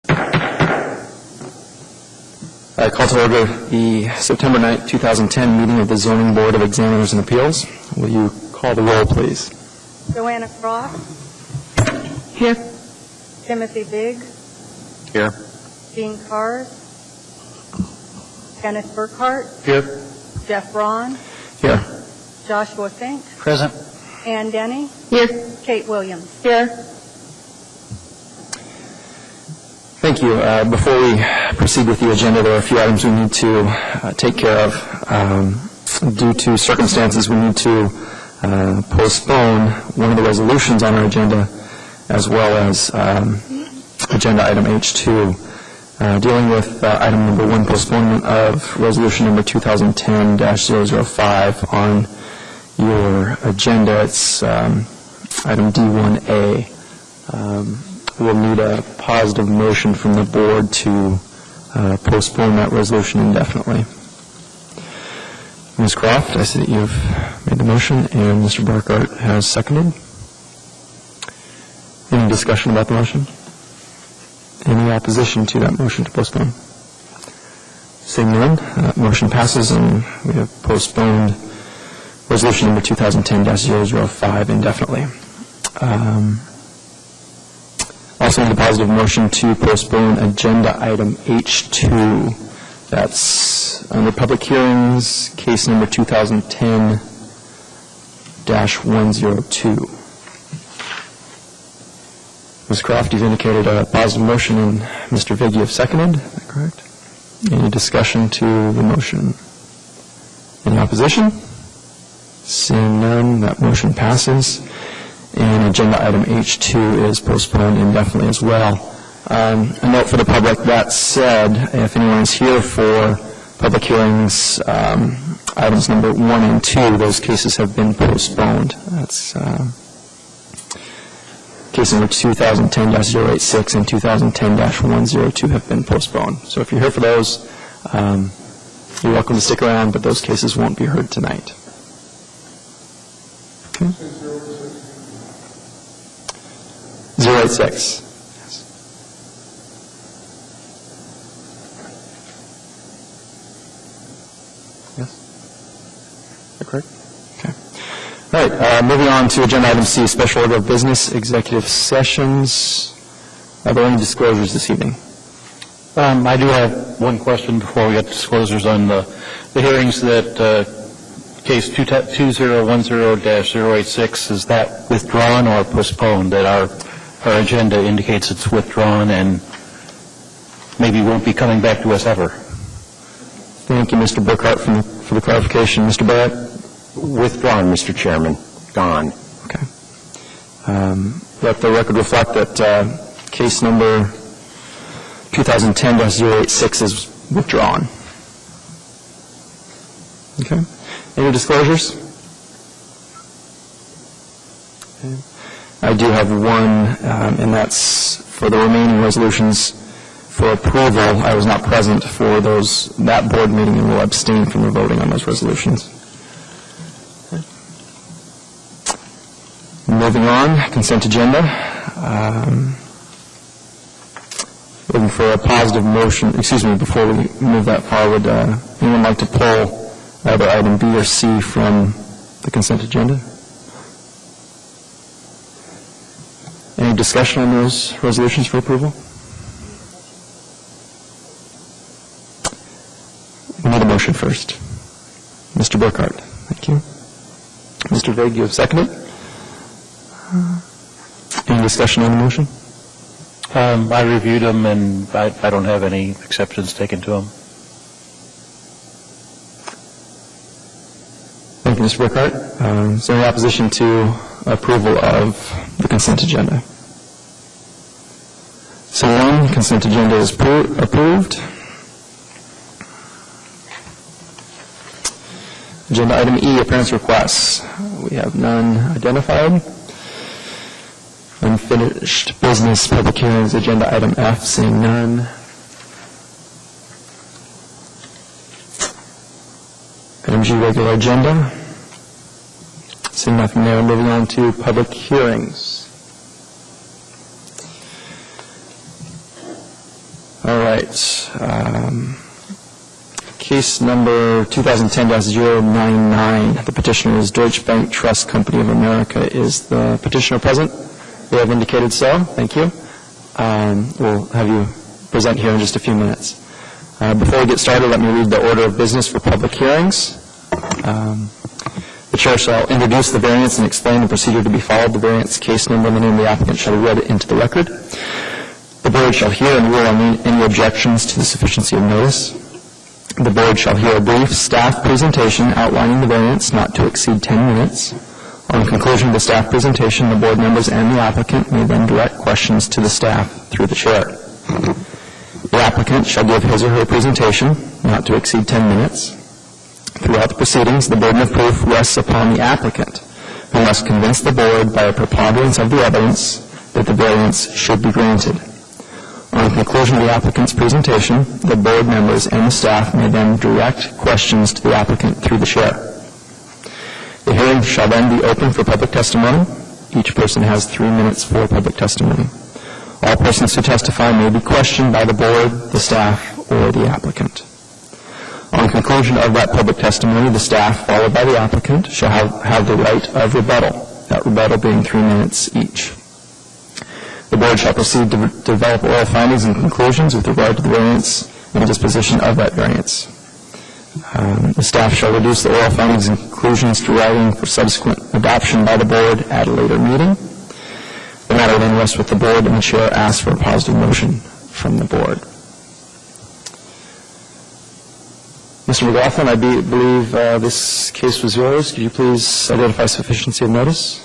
I call to order the September 9th, 2010 meeting of the Zoning Board of Examiners and Appeals. Will you call the roll, please? Joanna Cross. Here. Timothy Biggs. Here. Gene Cars. Kenneth Burkhart. Here. Jeff Braun. Here. Joshua Fink. Present. Ann Denny. Here. Kate Williams. Here. Thank you. Before we proceed with the agenda, there are a few items we need to take care of. Due to circumstances, we need to postpone one of the resolutions on our agenda, as well as agenda item H2. Dealing with item number 1, postponement of resolution number 2010-005 on your agenda. It's item D1A. We'll need a positive motion from the board to postpone that resolution indefinitely. Ms. Croft, I see that you've made the motion, and Mr. Burkhart has seconded. Any discussion about the motion? Any opposition to that motion to postpone? Seeing none, that motion passes, and we have postponed resolution number 2010-005 indefinitely. Also need a positive motion to postpone agenda item H2. That's under public hearings, case number 2010-102. Ms. Croft, you've indicated a positive motion, and Mr. Vigg, you have seconded. Is that correct? Any discussion to the motion? Any opposition? Seeing none, that motion passes. And agenda item H2 is postponed indefinitely as well. A note for the public, that said, if anyone is here for public hearings, items number 1 and 2, those cases have been postponed. That's case number 2010-086 and 2010-102 have been postponed. So if you're here for those, you're welcome to stick around, but those cases won't be heard tonight. Okay. 086. Yes? Is that correct? Okay. All right. Moving on to agenda item C, special order of business, executive sessions. Are there any disclosures this evening? I do have one question before we get to disclosures on the hearings that case 2010-086, is that withdrawn or postponed? That our agenda indicates it's withdrawn and maybe won't be coming back to us ever. Thank you, Mr. Burkhart, for the clarification. Mr. Barrett? Withdrawn, Mr. Chairman. Gone. Okay. Let the record reflect that case number 2010-086 is withdrawn. Okay. Any disclosures? Okay. I do have one, and that's for the remaining resolutions for approval. I was not present for that board meeting and will abstain from the voting on those resolutions. Okay. Moving on, consent agenda. Looking for a positive motion. Excuse me, before we move that far, would anyone like to pull either item B or C from the consent agenda? Any discussion on those resolutions for approval? We need a motion first. Mr. Burkhart, thank you. Mr. Vigg, you have seconded. Any discussion on the motion? I reviewed them, and I don't have any exceptions taken to them. Thank you, Mr. Burkhart. Is there any opposition to approval of the consent agenda? So one, consent agenda is approved. Agenda item E, appearance requests. We have none identified. Unfinished business, public hearings, agenda item F, seeing none. Item G, regular agenda. Seeing nothing there, moving on to public hearings. All right. Case number 2010-099. The petitioner is Deutsche Bank Trust Company of America. Is the petitioner present? They have indicated so. Thank you. We'll have you present here in just a few minutes. Before we get started, let me read the order of business for public hearings. The chair shall introduce the variance and explain the procedure to be followed. The variance case number and the name of the applicant shall be read into the record. The board shall hear and rule on any objections to the sufficiency of notice. The board shall hear a brief staff presentation outlining the variance not to exceed 10 minutes. On conclusion of the staff presentation, the board members and the applicant may then direct questions to the staff through the chair. The applicant shall give his or her presentation not to exceed 10 minutes. Throughout the proceedings, the burden of proof rests upon the applicant, who must convince the board by a preponderance of the evidence that the variance should be granted. On conclusion of the applicant's presentation, the board members and the staff may then direct questions to the applicant through the chair. The hearing shall then be open for public testimony. Each person has 3 minutes for public testimony. All persons who testify may be questioned by the board, the staff, or the applicant. On conclusion of that public testimony, the staff, followed by the applicant, shall have the right of rebuttal, that rebuttal being 3 minutes each. The board shall proceed to develop oral findings and conclusions with regard to the variance and the disposition of that variance. The staff shall reduce the oral findings and conclusions to writing for subsequent adoption by the board at a later meeting. The matter then rests with the board, and the chair asks for a positive motion from the board. Mr. McLaughlin, I believe this case was yours. Could you please identify sufficiency of notice?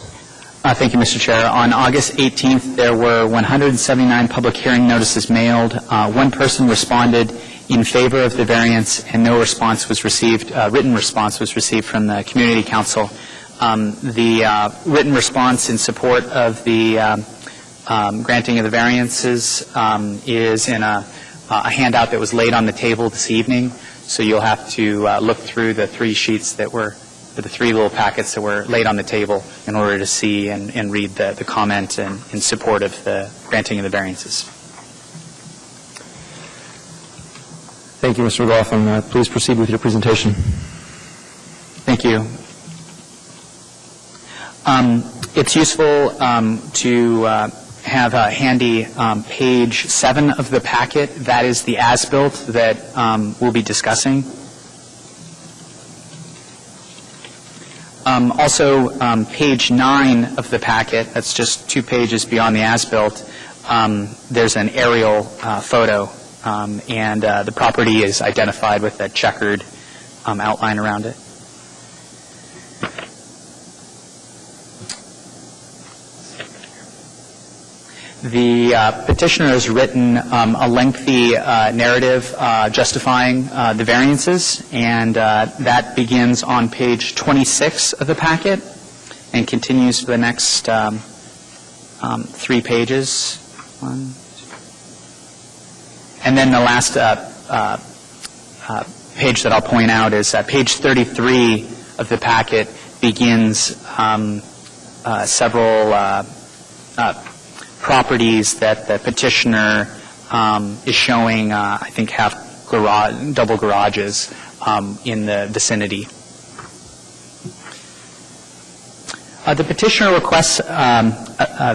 Thank you, Mr. Chair. On August 18th, there were 179 public hearing notices mailed. One person responded in favor of the variance, and no response was received. Written response was received from the Community Council. The written response in support of the granting of the variances is in a handout that was laid on the table this evening. So you'll have to look through the 3 sheets that were, the 3 little packets that were laid on the table in order to see and read the comment in support of the granting of the variances. Thank you, Mr. McLaughlin. Please proceed with your presentation. Thank you. It's useful to have a handy page 7 of the packet. That is the as-built that we'll be discussing. Also, page 9 of the packet, that's just 2 pages beyond the as-built, there's an aerial photo, and the property is identified with a checkered outline around it. The petitioner has written a lengthy narrative justifying the variances, and that begins on page 26 of the packet and continues for the next 3 pages. And then the last page that I'll point out is page 33 of the packet begins several properties that the petitioner is showing, I think, double garages in the vicinity. The petitioner requests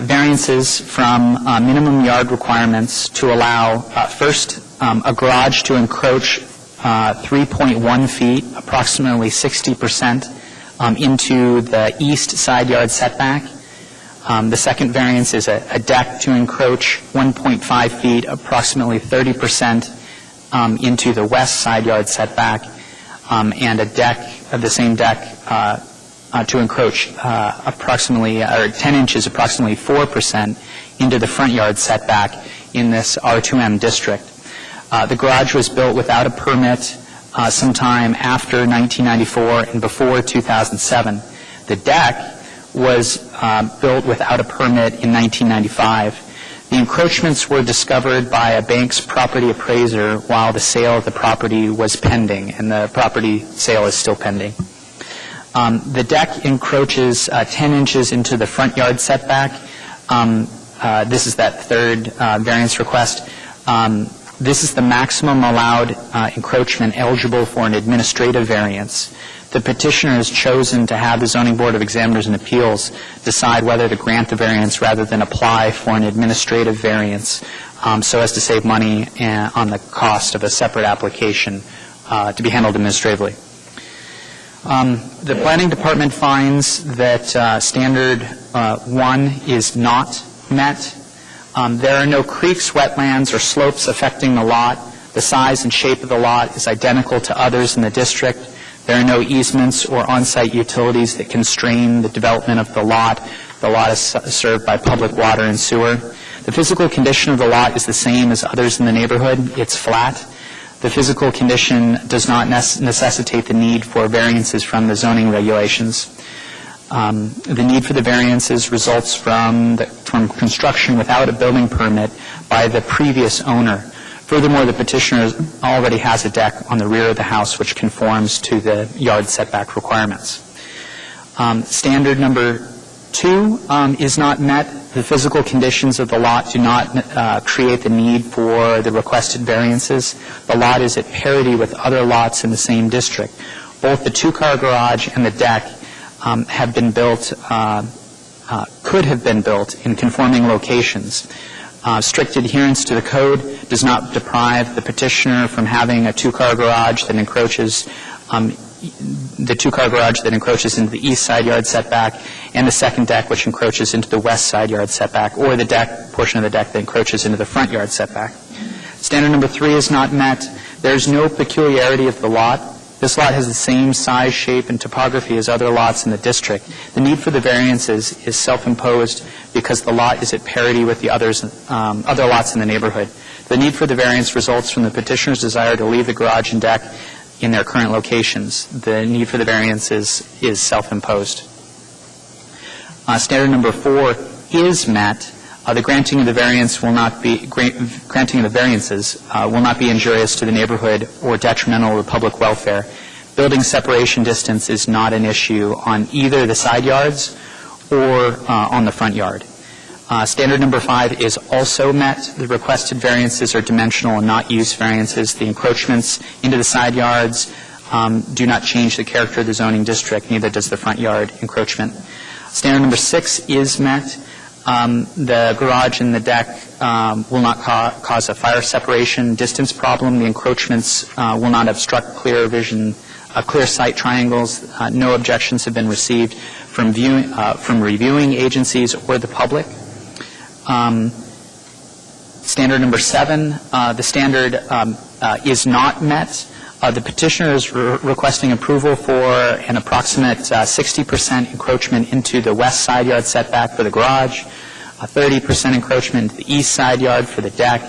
variances from minimum yard requirements to allow, first, a garage to encroach 3.1 feet, approximately 60%, into the east side yard setback. The second variance is a deck to encroach 1.5 feet, approximately 30%, into the west side yard setback, and a deck of the same deck to encroach approximately, or 10 inches, approximately 4%, into the front yard setback in this R2M district. The garage was built without a permit sometime after 1994 and before 2007. The deck was built without a permit in 1995. The encroachments were discovered by a bank's property appraiser while the sale of the property was pending, and the property sale is still pending. The deck encroaches 10 inches into the front yard setback. This is that third variance request. This is the maximum allowed encroachment eligible for an administrative variance. The petitioner has chosen to have the Zoning Board of Examiners and Appeals decide whether to grant the variance rather than apply for an administrative variance, so as to save money on the cost of a separate application to be handled administratively. The Planning Department finds that Standard 1 is not met. There are no creeks, wetlands, or slopes affecting the lot. The size and shape of the lot is identical to others in the district. There are no easements or on-site utilities that constrain the development of the lot. The lot is served by public water and sewer. The physical condition of the lot is the same as others in the neighborhood. It's flat. The physical condition does not necessitate the need for variances from the zoning regulations. The need for the variances results from construction without a building permit by the previous owner. Furthermore, the petitioner already has a deck on the rear of the house which conforms to the yard setback requirements. Standard number 2 is not met. The physical conditions of the lot do not create the need for the requested variances. The lot is at parity with other lots in the same district. Both the two-car garage and the deck have been built, could have been built in conforming locations. Strict adherence to the code does not deprive the petitioner from having a two-car garage that encroaches into the east side yard setback, and the second deck which encroaches into the west side yard setback, or the deck portion of the deck that encroaches into the front yard setback. Standard number 3 is not met. There's no peculiarity of the lot. This lot has the same size, shape, and topography as other lots in the district. The need for the variances is self-imposed because the lot is at parity with the other lots in the neighborhood. The need for the variance results from the petitioner's desire to leave the garage and deck in their current locations. The need for the variances is self-imposed. Standard number 4 is met. The granting of the variances will not be injurious to the neighborhood or detrimental to the public welfare. Building separation distance is not an issue on either the side yards or on the front yard. Standard number 5 is also met. The requested variances are dimensional and not use variances. The encroachments into the side yards do not change the character of the zoning district, neither does the front yard encroachment. Standard number 6 is met. The garage and the deck will not cause a fire separation distance problem. The encroachments will not obstruct clear sight triangles. No objections have been received from reviewing agencies or the public. Standard number 7, the standard is not met. The petitioner is requesting approval for an approximate 60% encroachment into the west side yard setback for the garage, a 30% encroachment into the east side yard for the deck,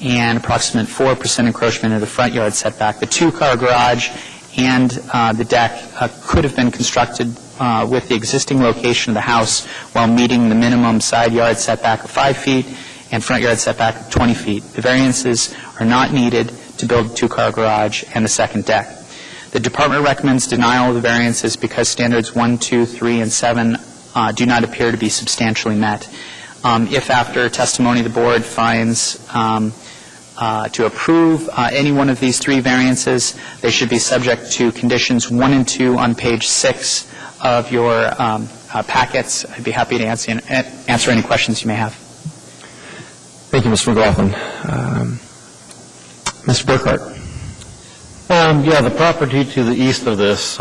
and approximate 4% encroachment into the front yard setback. The two-car garage and the deck could have been constructed with the existing location of the house while meeting the minimum side yard setback of 5 feet and front yard setback of 20 feet. The variances are not needed to build a two-car garage and the second deck. The department recommends denial of the variances because standards 1, 2, 3, and 7 do not appear to be substantially met. If after testimony the board finds to approve any one of these 3 variances, they should be subject to conditions 1 and 2 on page 6 of your packets. I'd be happy to answer any questions you may have. Thank you, Mr. McLaughlin. Mr. Burkhart. The property to the east of this,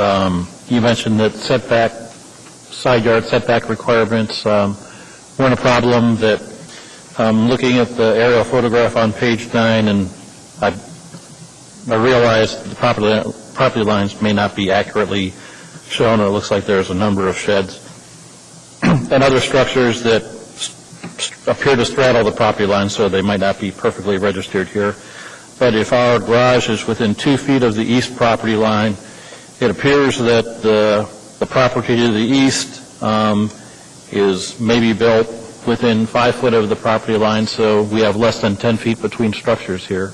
you mentioned that side yard setback requirements weren't a problem. That looking at the aerial photograph on page 9, and I realized the property lines may not be accurately shown. It looks like there's a number of sheds and other structures that appear to straddle the property line, so they might not be perfectly registered here. But if our garage is within 2 feet of the east property line, it appears that the property to the east is maybe built within 5 foot of the property line, so we have less than 10 feet between structures here.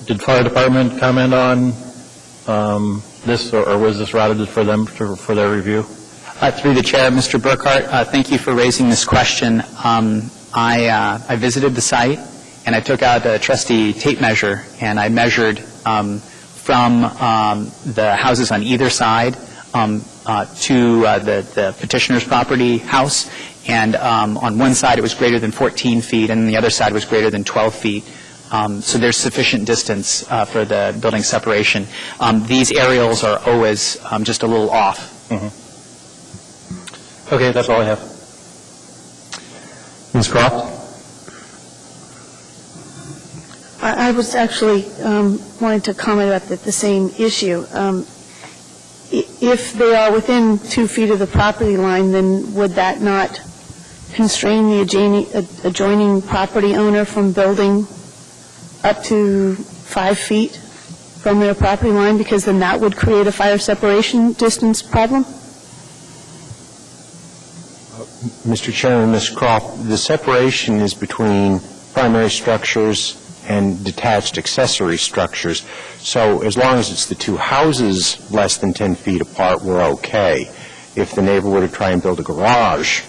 Did fire department comment on this, or was this routed for them for their review? Through the chair, Mr. Burkhart, thank you for raising this question. I visited the site, and I took out a trusty tape measure, and I measured from the houses on either side to the petitioner's property house, and on one side it was greater than 14 feet, and the other side was greater than 12 feet. So there's sufficient distance for the building separation. These aerials are always just a little off. Okay, that's all I have. Ms. Croft? I was actually wanting to comment about the same issue. If they are within 2 feet of the property line, then would that not constrain the adjoining property owner from building up to 5 feet from their property line, because then that would create a fire separation distance problem? Mr. Chairman, Ms. Croft, the separation is between primary structures and detached accessory structures. So as long as it's the two houses less than 10 feet apart, we're okay. If the neighbor were to try and build a garage,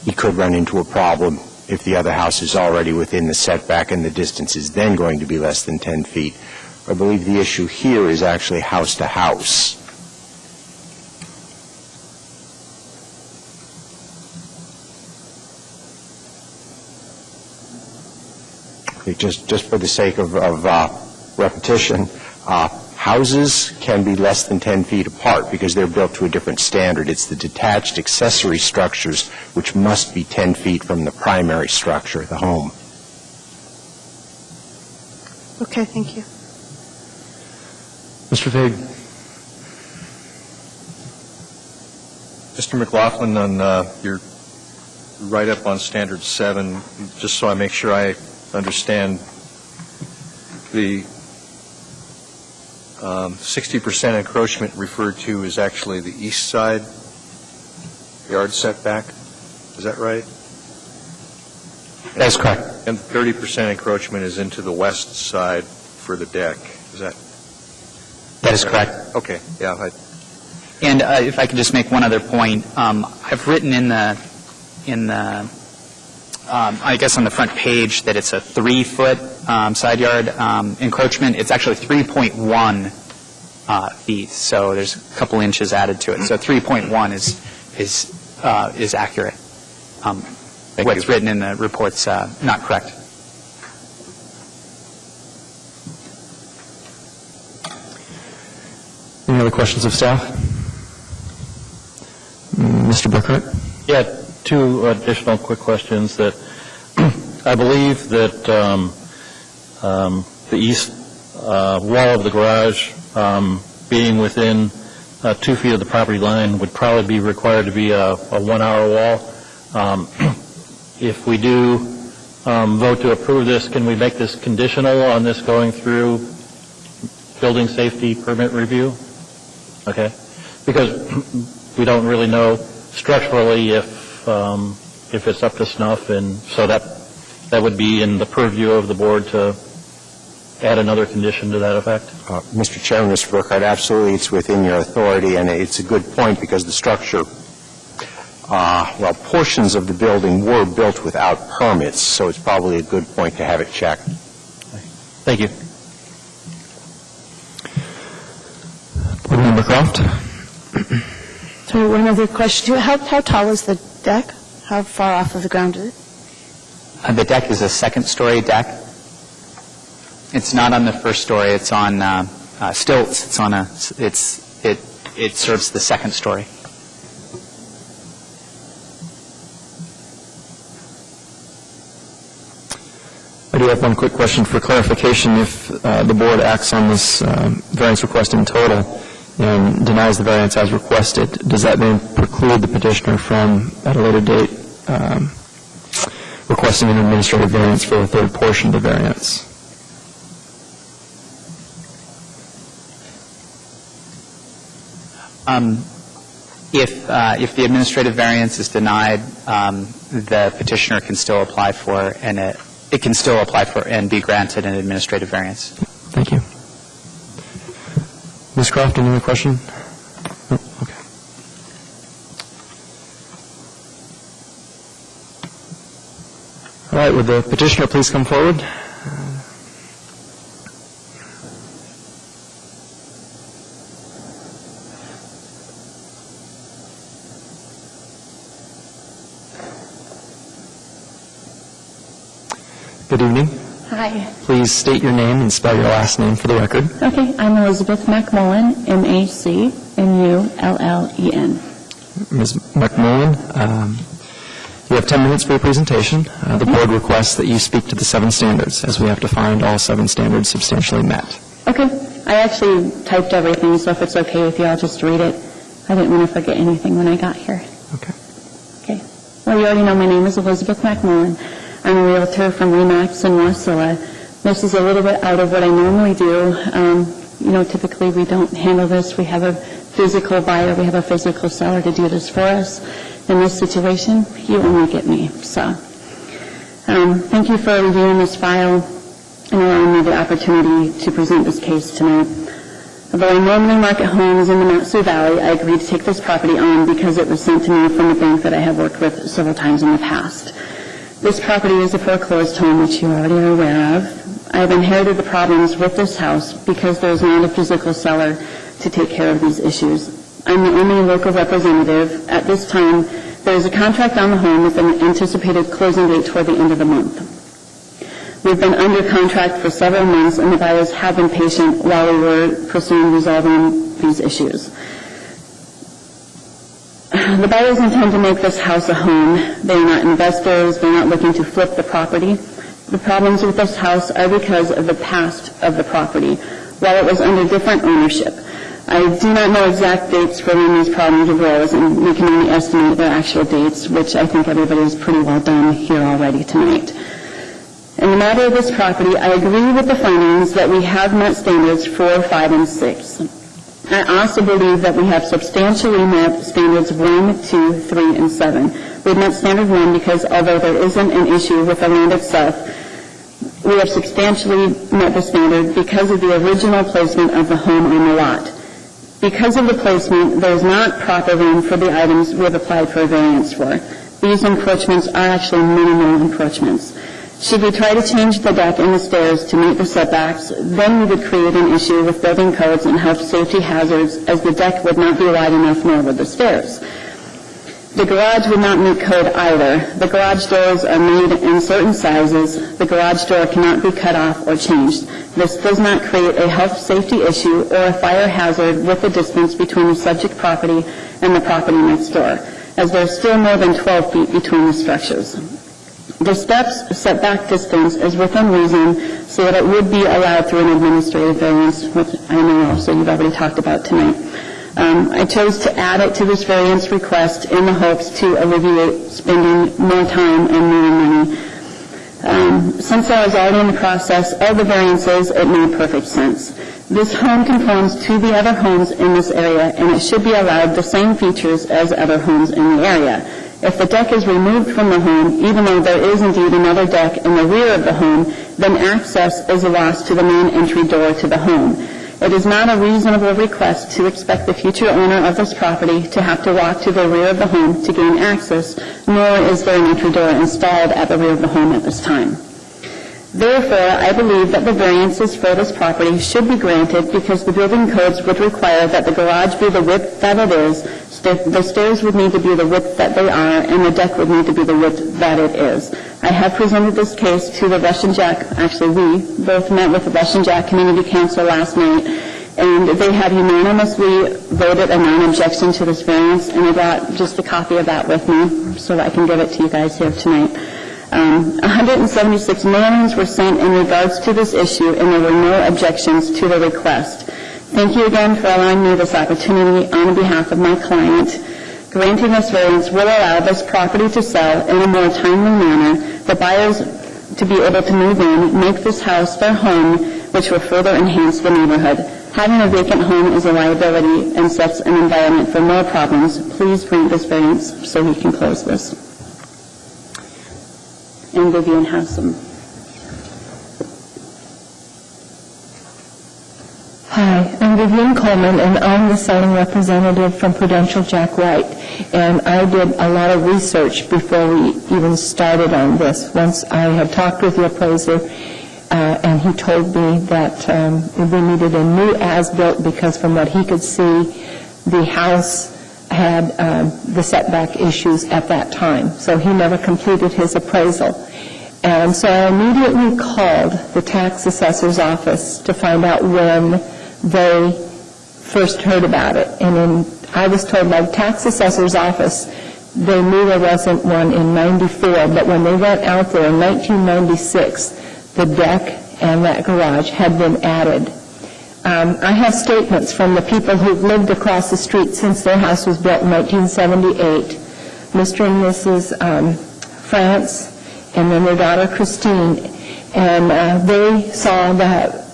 he could run into a problem if the other house is already within the setback and the distance is then going to be less than 10 feet. I believe the issue here is actually house to house. Just for the sake of repetition, houses can be less than 10 feet apart because they're built to a different standard. It's the detached accessory structures which must be 10 feet from the primary structure, the home. Okay, thank you. Mr. Fig? Mr. McLaughlin, on your write-up on Standard 7, just so I make sure I understand, the 60% encroachment referred to is actually the east side yard setback. Is that right? That's correct. And 30% encroachment is into the west side for the deck. Is that? That is correct. Okay. Yeah. And if I could just make one other point, I've written in the I guess on the front page that it's a 3-foot side yard encroachment. It's actually 3.1 feet, so there's a couple inches added to it. So 3.1 is accurate. What's written in the report's not correct. Any other questions of staff? Mr. Burkhart? Yeah, two additional quick questions. That I believe that the east wall of the garage being within 2 feet of the property line would probably be required to be a 1-hour wall. If we do vote to approve this, can we make this conditional on this going through building safety permit review? Okay, because we don't really know structurally if it's up to snuff, and so that would be in the purview of the board to add another condition to that effect. Mr. Chairman, Mr. Burkhart, absolutely, it's within your authority, and it's a good point because the structure, portions of the building were built without permits, so it's probably a good point to have it checked. Thank you. Board Member Croft? Sorry, one other question. How tall is the deck? How far off of the ground is it? The deck is a second-story deck. It's not on the first story. It's on stilts. It's on it serves the second story. I do have one quick question for clarification. If the board acts on this variance request in total and denies the variance as requested, does that then preclude the petitioner from, at a later date, requesting an administrative variance for the third portion of the variance? If the administrative variance is denied, the petitioner can still apply for and be granted an administrative variance. Thank you. Ms. Croft, any other question? No? Okay. right, would the petitioner please come forward? Good evening. Hi. Please state your name and spell your last name for the record. Okay, I'm Elizabeth McMullen, MacMullen. Ms. McMullen, you have 10 minutes for your presentation. The board requests that you speak to the 7 standards, as we have to find all 7 standards substantially met. Okay, I actually typed everything, so if it's okay with you, I'll just read it. I didn't want to forget anything when I got here. Okay. Okay. Well, you already know my name is Elizabeth McMullen. I'm a realtor from Remax in Wasilla. This is a little bit out of what I normally do. Typically we don't handle this. We have a physical buyer, we have a physical seller to do this for us. In this situation, you only get me. So, thank you for reviewing this file and allowing me the opportunity to present this case tonight. Although I normally market homes in the Mat-Su Valley, I agreed to take this property on because it was sent to me from a bank that I have worked with several times in the past. This property is a foreclosed home, which you already are aware of. I have inherited the problems with this house because there is not a physical seller to take care of these issues. I'm the only local representative. At this time, there is a contract on the home with an anticipated closing date toward the end of the month. We've been under contract for several months, and the buyers have been patient while we were pursuing resolving these issues. The buyers intend to make this house a home. They are not investors. They're not looking to flip the property. The problems with this house are because of the past of the property, while it was under different ownership. I do not know exact dates for when these problems arose, and we can only estimate their actual dates, which I think everybody has pretty well done here already tonight. In the matter of this property, I agree with the findings that we have met standards 4, 5, and 6. I also believe that we have substantially met standards 1, 2, 3, and 7. We've met standard 1 because although there isn't an issue with the land itself, we have substantially met the standard because of the original placement of the home on the lot. Because of the placement, there is not proper room for the items we have applied for a variance for. These encroachments are actually minimal encroachments. Should we try to change the deck and the stairs to meet the setbacks, then we would create an issue with building codes and health safety hazards, as the deck would not be wide enough, nor would the stairs. The garage would not meet code either. The garage doors are made in certain sizes. The garage door cannot be cut off or changed. This does not create a health safety issue or a fire hazard with the distance between the subject property and the property next door, as there is still more than 12 feet between the structures. The steps setback distance is within reason, so that it would be allowed through an administrative variance, which I know also you've already talked about tonight. I chose to add it to this variance request in the hopes to alleviate spending more time and more money. Since I was already in the process of the variances, it made perfect sense. This home conforms to the other homes in this area, and it should be allowed the same features as other homes in the area. If the deck is removed from the home, even though there is indeed another deck in the rear of the home, then access is lost to the main entry door to the home. It is not a reasonable request to expect the future owner of this property to have to walk to the rear of the home to gain access, nor is there an entry door installed at the rear of the home at this time. Therefore, I believe that the variances for this property should be granted because the building codes would require that the garage be the width that it is, the stairs would need to be the width that they are, and the deck would need to be the width that it is. I have presented this case to the Russian Jack, actually we both met with the Russian Jack Community Council last night, and they have unanimously voted a non-objection to this variance, and I brought just a copy of that with me so that I can give it to you guys here tonight. 176 mailings were sent in regards to this issue, and there were no objections to the request. Thank you again for allowing me this opportunity on behalf of my client. Granting this variance will allow this property to sell in a more timely manner, the buyers to be able to move in, make this house their home, which will further enhance the neighborhood. Having a vacant home is a liability and sets an environment for more problems. Please grant this variance so we can close this. And Vivian has some. Hi, I'm Vivian Coleman, and I'm the selling representative from Prudential Jack Wright. And I did a lot of research before we even started on this. Once I had talked with the appraiser, and he told me that we needed a new as-built because from what he could see, the house had the setback issues at that time. So he never completed his appraisal. And so I immediately called the tax assessor's office to find out when they first heard about it. And then I was told by the tax assessor's office they knew there wasn't one in 94, but when they went out there in 1996, the deck and that garage had been added. I have statements from the people who've lived across the street since their house was built in 1978, Mr. and Mrs. France, and then their daughter Christine, and they saw the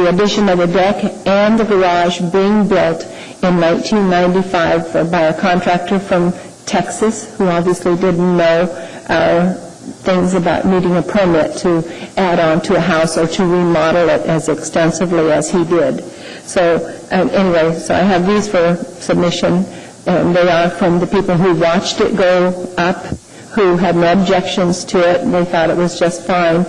addition of the deck and the garage being built in 1995 by a contractor from Texas, who obviously didn't know things about needing a permit to add on to a house or to remodel it as extensively as he did. So anyway, so I have these for submission, and they are from the people who watched it go up, who had no objections to it, and they thought it was just fine.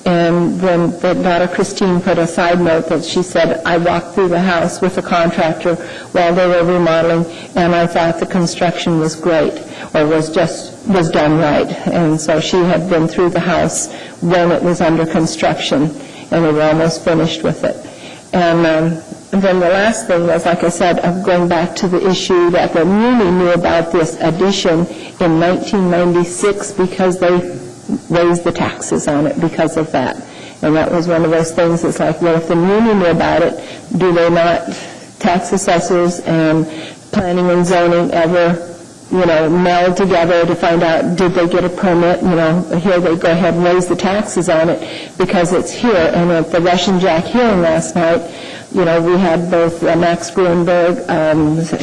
And then the daughter Christine put a side note that she said, I walked through the house with the contractor while they were remodeling, and I thought the construction was great, or was done right. And so she had been through the house when it was under construction, and they were almost finished with it. And then the last thing was, like I said, of going back to the issue that the Muni knew about this addition in 1996 because they raised the taxes on it because of that. And that was one of those things. It's like, well, if the Muni knew about it, do they not, tax assessors and planning and zoning ever, meld together to find out, did they get a permit? Here they go ahead and raise the taxes on it because it's here. And at the Russian Jack hearing last night, we had both Max Gruenberg,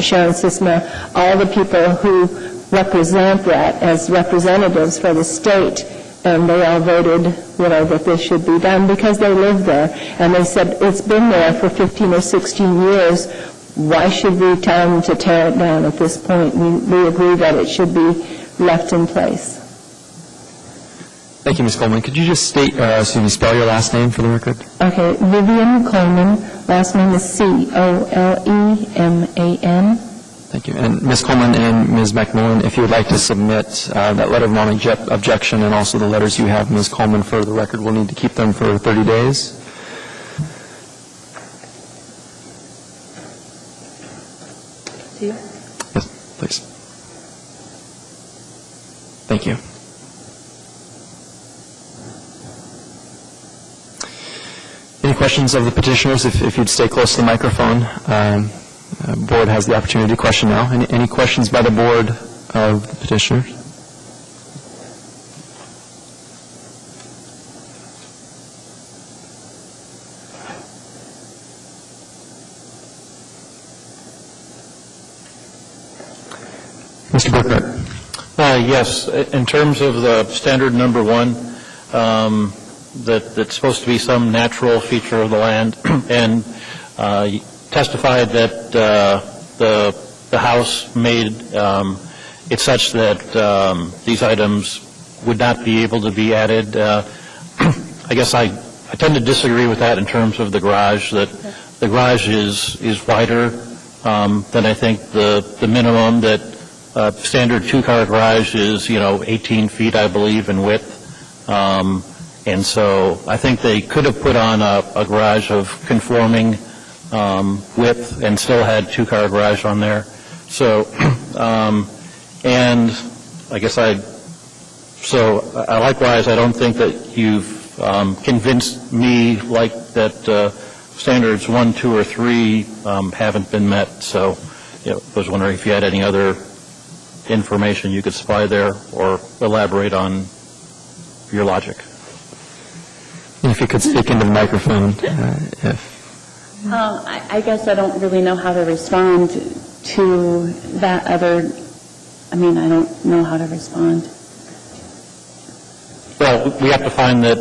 Sharon Sisma, all the people who represent that as representatives for the state, and they all voted, that this should be done because they live there. And they said, it's been there for 15 or 16 years. Why should we tell them to tear it down at this point? We agree that it should be left in place. Thank you, Ms. Coleman. Could you just spell your last name for the record? Okay, Vivian Coleman. Last name is Coleman. Thank you. And Ms. Coleman and Ms. McMillan, if you would like to submit that letter of non-objection and also the letters you have, Ms. Coleman, for the record, we'll need to keep them for 30 days. Do you? Yes, please. Thank you. Any questions of the petitioners? If you'd stay close to the microphone. Board has the opportunity to question now. Any questions by the board of the petitioners? Mr. Burkhart. Yes, in terms of the standard number 1, that's supposed to be some natural feature of the land, and testified that the House made it such that these items would not be able to be added. I guess I tend to disagree with that in terms of the garage, that the garage is wider than I think the minimum, that standard 2-car garage is, 18 feet, I believe, in width. And so I think they could have put on a garage of conforming width and still had 2-car garage on there. So, and I guess likewise, I don't think that you've convinced me like that standards 1, 2, or 3 haven't been met. So I was wondering if you had any other information you could supply there or elaborate on your logic. If you could speak into the microphone. I guess I don't really know how to respond to that other, I don't know how to respond. Well, we have to find that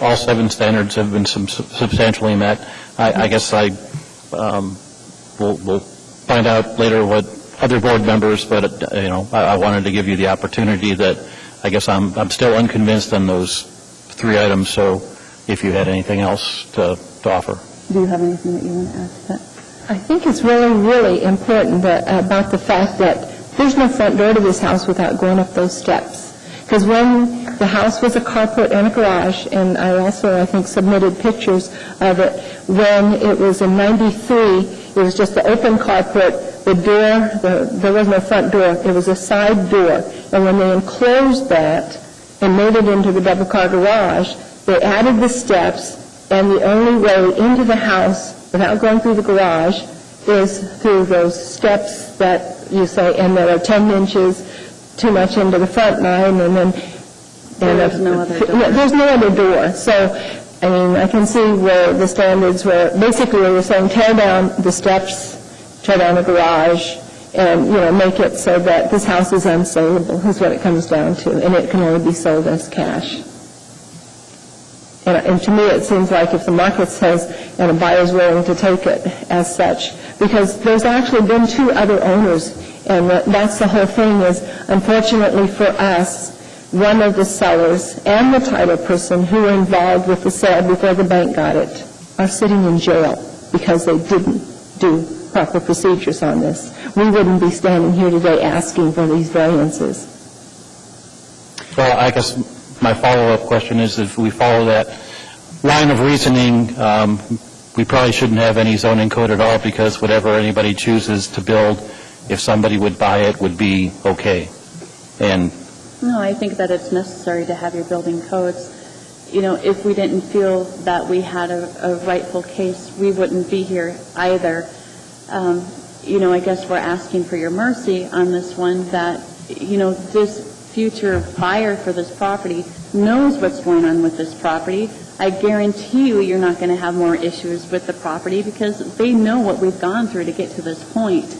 all 7 standards have been substantially met. I guess we'll find out later what other board members, but, I wanted to give you the opportunity that I guess I'm still unconvinced on those 3 items, so if you had anything else to offer. Do you have anything that you want to add to that? I think it's really, really important about the fact that there's no front door to this house without going up those steps. Because when the house was a carport and a garage, and I also, I think, submitted pictures of it, when it was in 93, it was just the open carport, the door, there was no front door, it was a side door. And when they enclosed that and made it into the double-car garage, they added the steps, and the only way into the house without going through the garage is through those steps that you say, and that are 10 inches too much into the front line, and then... There's no other door. There's no other door. So, I mean, I can see where the standards were, basically they were saying tear down the steps, tear down the garage, and, make it so that this house is unsaleable, is what it comes down to, and it can only be sold as cash. And to me, it seems like if the market says, and a buyer's willing to take it as such, because there's actually been 2 other owners, and that's the whole thing is, unfortunately for us, one of the sellers and the title person who were involved with the sale before the bank got it are sitting in jail because they didn't do proper procedures on this. We wouldn't be standing here today asking for these variances. Well, I guess my follow-up question is, if we follow that line of reasoning, we probably shouldn't have any zoning code at all, because whatever anybody chooses to build, if somebody would buy it, would be okay. And No, I think that it's necessary to have your building codes. If we didn't feel that we had a rightful case, we wouldn't be here either. I guess we're asking for your mercy on this one, that, this future buyer for this property knows what's going on with this property. I guarantee you're not going to have more issues with the property because they know what we've gone through to get to this point.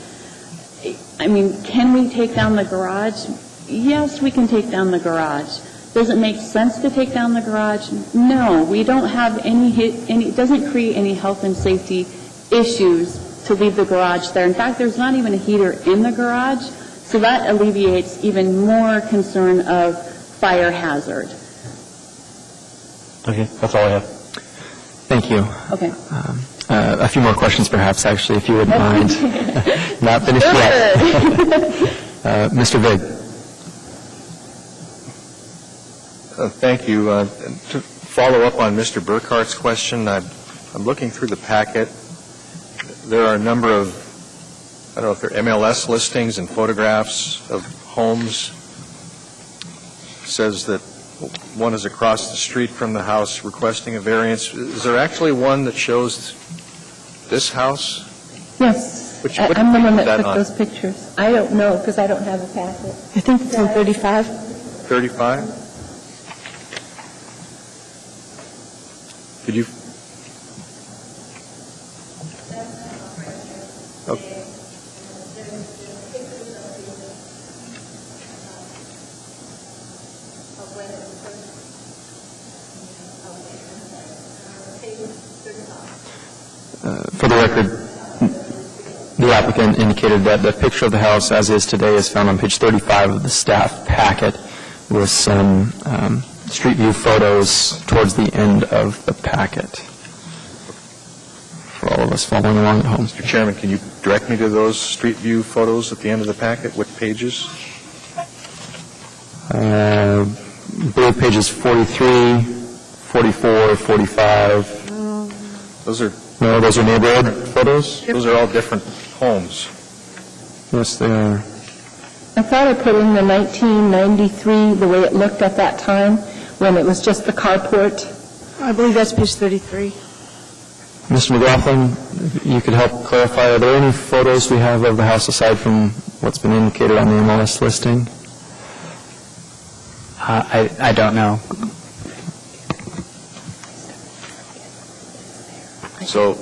I mean, can we take down the garage? Yes, we can take down the garage. Does it make sense to take down the garage? No, we don't have it doesn't create any health and safety issues to leave the garage there. In fact, there's not even a heater in the garage, so that alleviates even more concern of fire hazard. okay, that's all I have. Thank you. Okay. A few more questions, perhaps, actually, if you wouldn't mind. Not finished yet. Mr. Vig. Thank you. To follow up on Mr. Burkhart's question, I'm looking through the packet. There are a number of, I don't know if they're MLS listings and photographs of homes. It says that one is across the street from the house requesting a variance. Is there actually one that shows this house? Yes. Which I'm the one that that took on? those pictures. I don't know, because I don't have a packet. I think it's on 35. 35? Could you? Okay. For the record, the applicant indicated that the picture of the house as is today is found on page 35 of the staff packet with some street view photos towards the end of the packet for all of us following along at home. Mr. Chairman, can you direct me to those street view photos at the end of the packet? What pages? I believe pages 43, 44, 45. Those are neighborhood photos? Those are all different homes. Yes, they are. I thought I put in the 1993, the way it looked at that time, when it was just the carport. I believe that's page 33. Mr. McLaughlin, you could help clarify, are there any photos we have of the house aside from what's been indicated on the MLS listing? I don't know. So,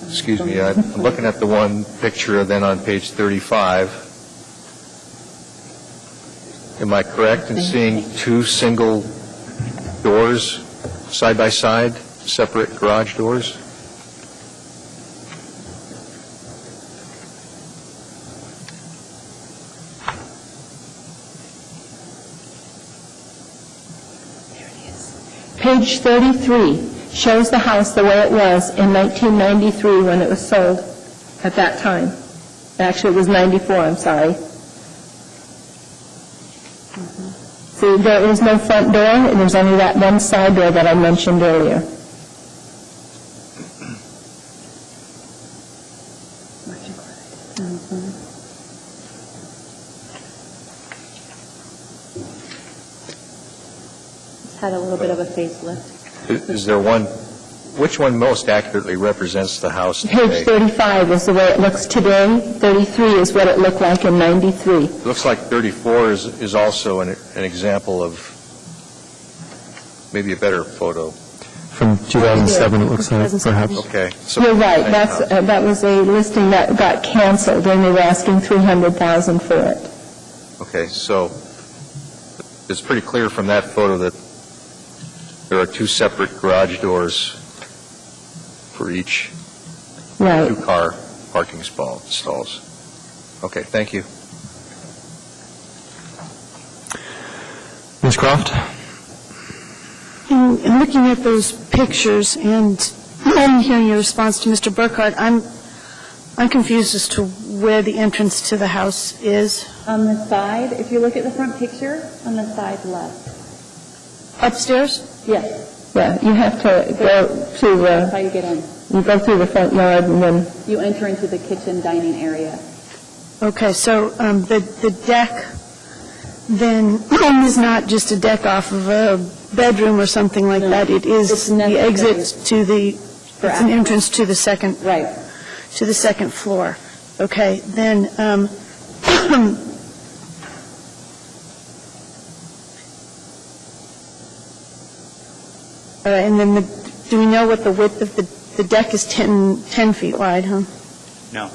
excuse me, I'm looking at the one picture then on page 35. Am I correct in seeing 2 single doors side by side, separate garage doors? Page 33 shows the house the way it was in 1993 when it was sold at that time. Actually, it was 94, I'm sorry. See, there is no front door, and there's only that one side door that I mentioned earlier. It's had a little bit of a facelift. Is there one, which one most accurately represents the house today? Page 35 is the way it looks today. 33 is what it looked like in 93. It looks like 34 is also an example of maybe a better photo. From 2007, it looks like, perhaps. Okay. So You're right. same That's house. that was a listing that got canceled, and they were asking $300,000 for it. Okay, so it's pretty clear from that photo that there are two separate garage doors for each Right. two-car parking stalls. Okay, thank you. Ms. Croft? In looking at those pictures and hearing your response to Mr. Burkhart, I'm confused as to where the entrance to the house is. On the side, if you look at the front picture, on the side left. Upstairs? Yes, Yeah, you have to go to that's how you get in. you go through the front yard and then You enter into the kitchen dining area. Okay, so the deck then is not just a deck off of a bedroom or something like No, that. It is it's the necessary. exit to the, it's an entrance to the second Right. floor. Okay, then, all right, and then do we know what the width of the deck is? 10 feet wide, huh? No.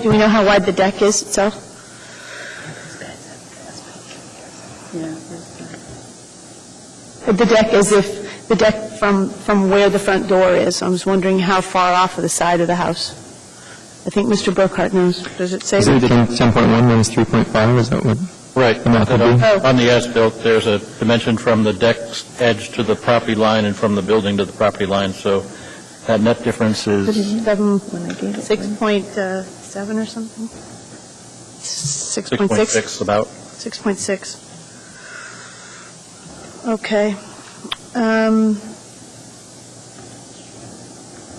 Do we know how wide the deck is itself? Yeah. The deck is if, the deck from where the front door is. I was wondering how far off of the side of the house. I think Mr. Burkhart knows. Does it say Is it that? 10.1 minus 3.5? Is that what? Right. The math would be? On the as-built, there's a dimension from the deck's edge to the property line and from the building to the property line, so that net difference is 6.7 or something? 6.6? 6.6 about. 6.6. Okay.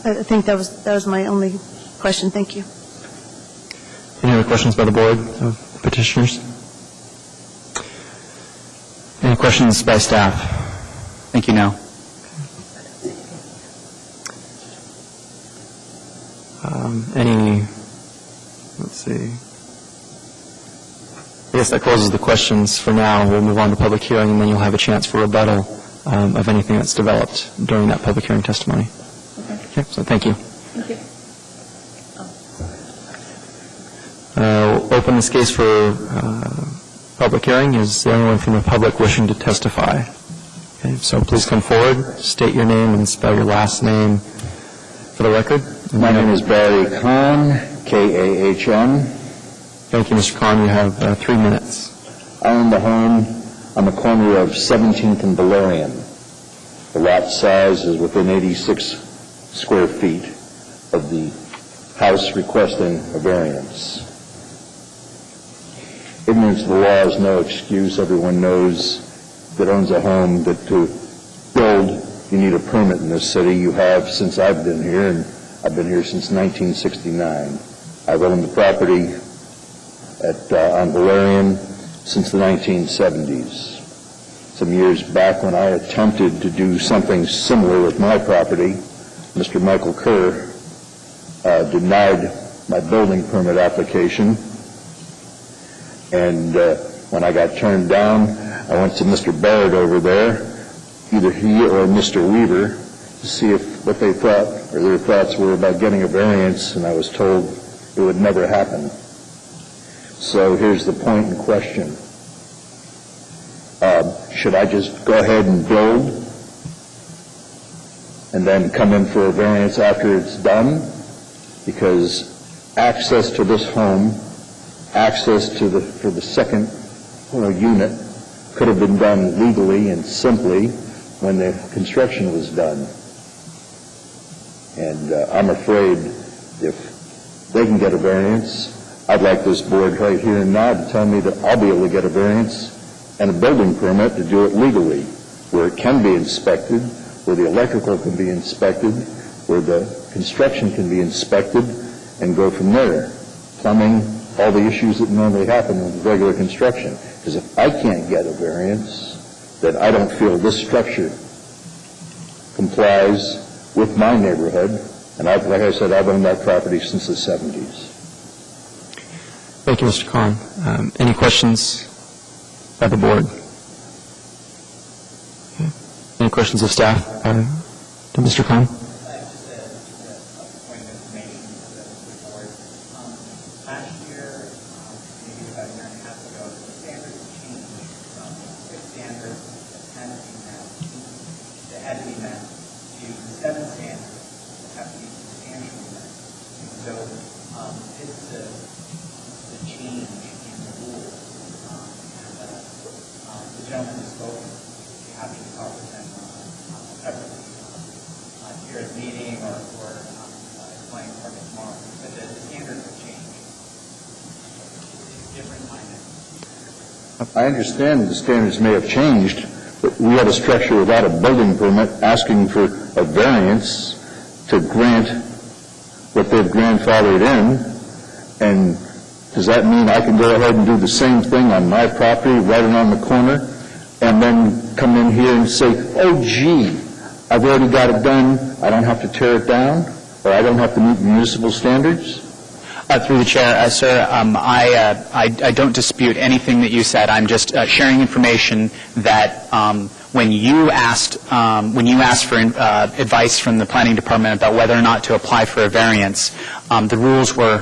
I think that was my only question. Thank you. Any other questions by the board of petitioners? Any questions by staff? Thank you, no. Let's see. I guess that closes the questions for now. We'll move on to public hearing, and then you'll have a chance for rebuttal of anything that's developed during that public hearing testimony. Okay, so thank you. Thank you. We'll open this case for public hearing. Is there anyone from the public wishing to testify? Okay, so please come forward, state your name, and spell your last name for the record. My name is Barry Kahn, K-A-H-N. Thank you, Mr. Khan. You have 3 minutes. I own the home on the corner of 17th and Valerian. The lot size is within 86 square feet of the house requesting a variance. Ignorance of the law is no excuse. Everyone knows that owns a home that to build, you need a permit in this city. You have since I've been here, and I've been here since 1969. I've owned the property on Valerian since the 1970s. Some years back when I attempted to do something similar with my property, Mr. Michael Kerr denied my building permit application. And when I got turned down, I went to Mr. Barrett over there, either he or Mr. Weaver, to see what they thought or their thoughts were about getting a variance, and I was told it would never happen. So here's the point in question. Should I just go ahead and build and then come in for a variance after it's done? Because access to this home, access to for the second unit could have been done legally and simply when the construction was done. And I'm afraid if they can get a variance, I'd like this board right here and now to tell me that I'll be able to get a variance and a building permit to do it legally, where it can be inspected, where the electrical can be inspected, where the construction can be inspected, and go from there. Plumbing, all the issues that normally happen with regular construction. Because if I can't get a variance, then I don't feel this structure complies with my neighborhood. And like I said, I've owned that property since the 70s. Thank you, Mr. Khan. Any questions by the board? Okay. Any questions of staff to Mr. Khan? I understand the standards may have changed, but we have a structure without a building permit asking for a variance to grant what they've grandfathered in, and does that mean I can go ahead and do the same thing on my property right around the corner and then come in here and say, oh, gee, I've already got it done, I don't have to tear it down, or I don't have to meet municipal standards? Through the chair, sir, I don't dispute anything that you said. I'm just sharing information that when you asked for advice from the planning department about whether or not to apply for a variance, the rules were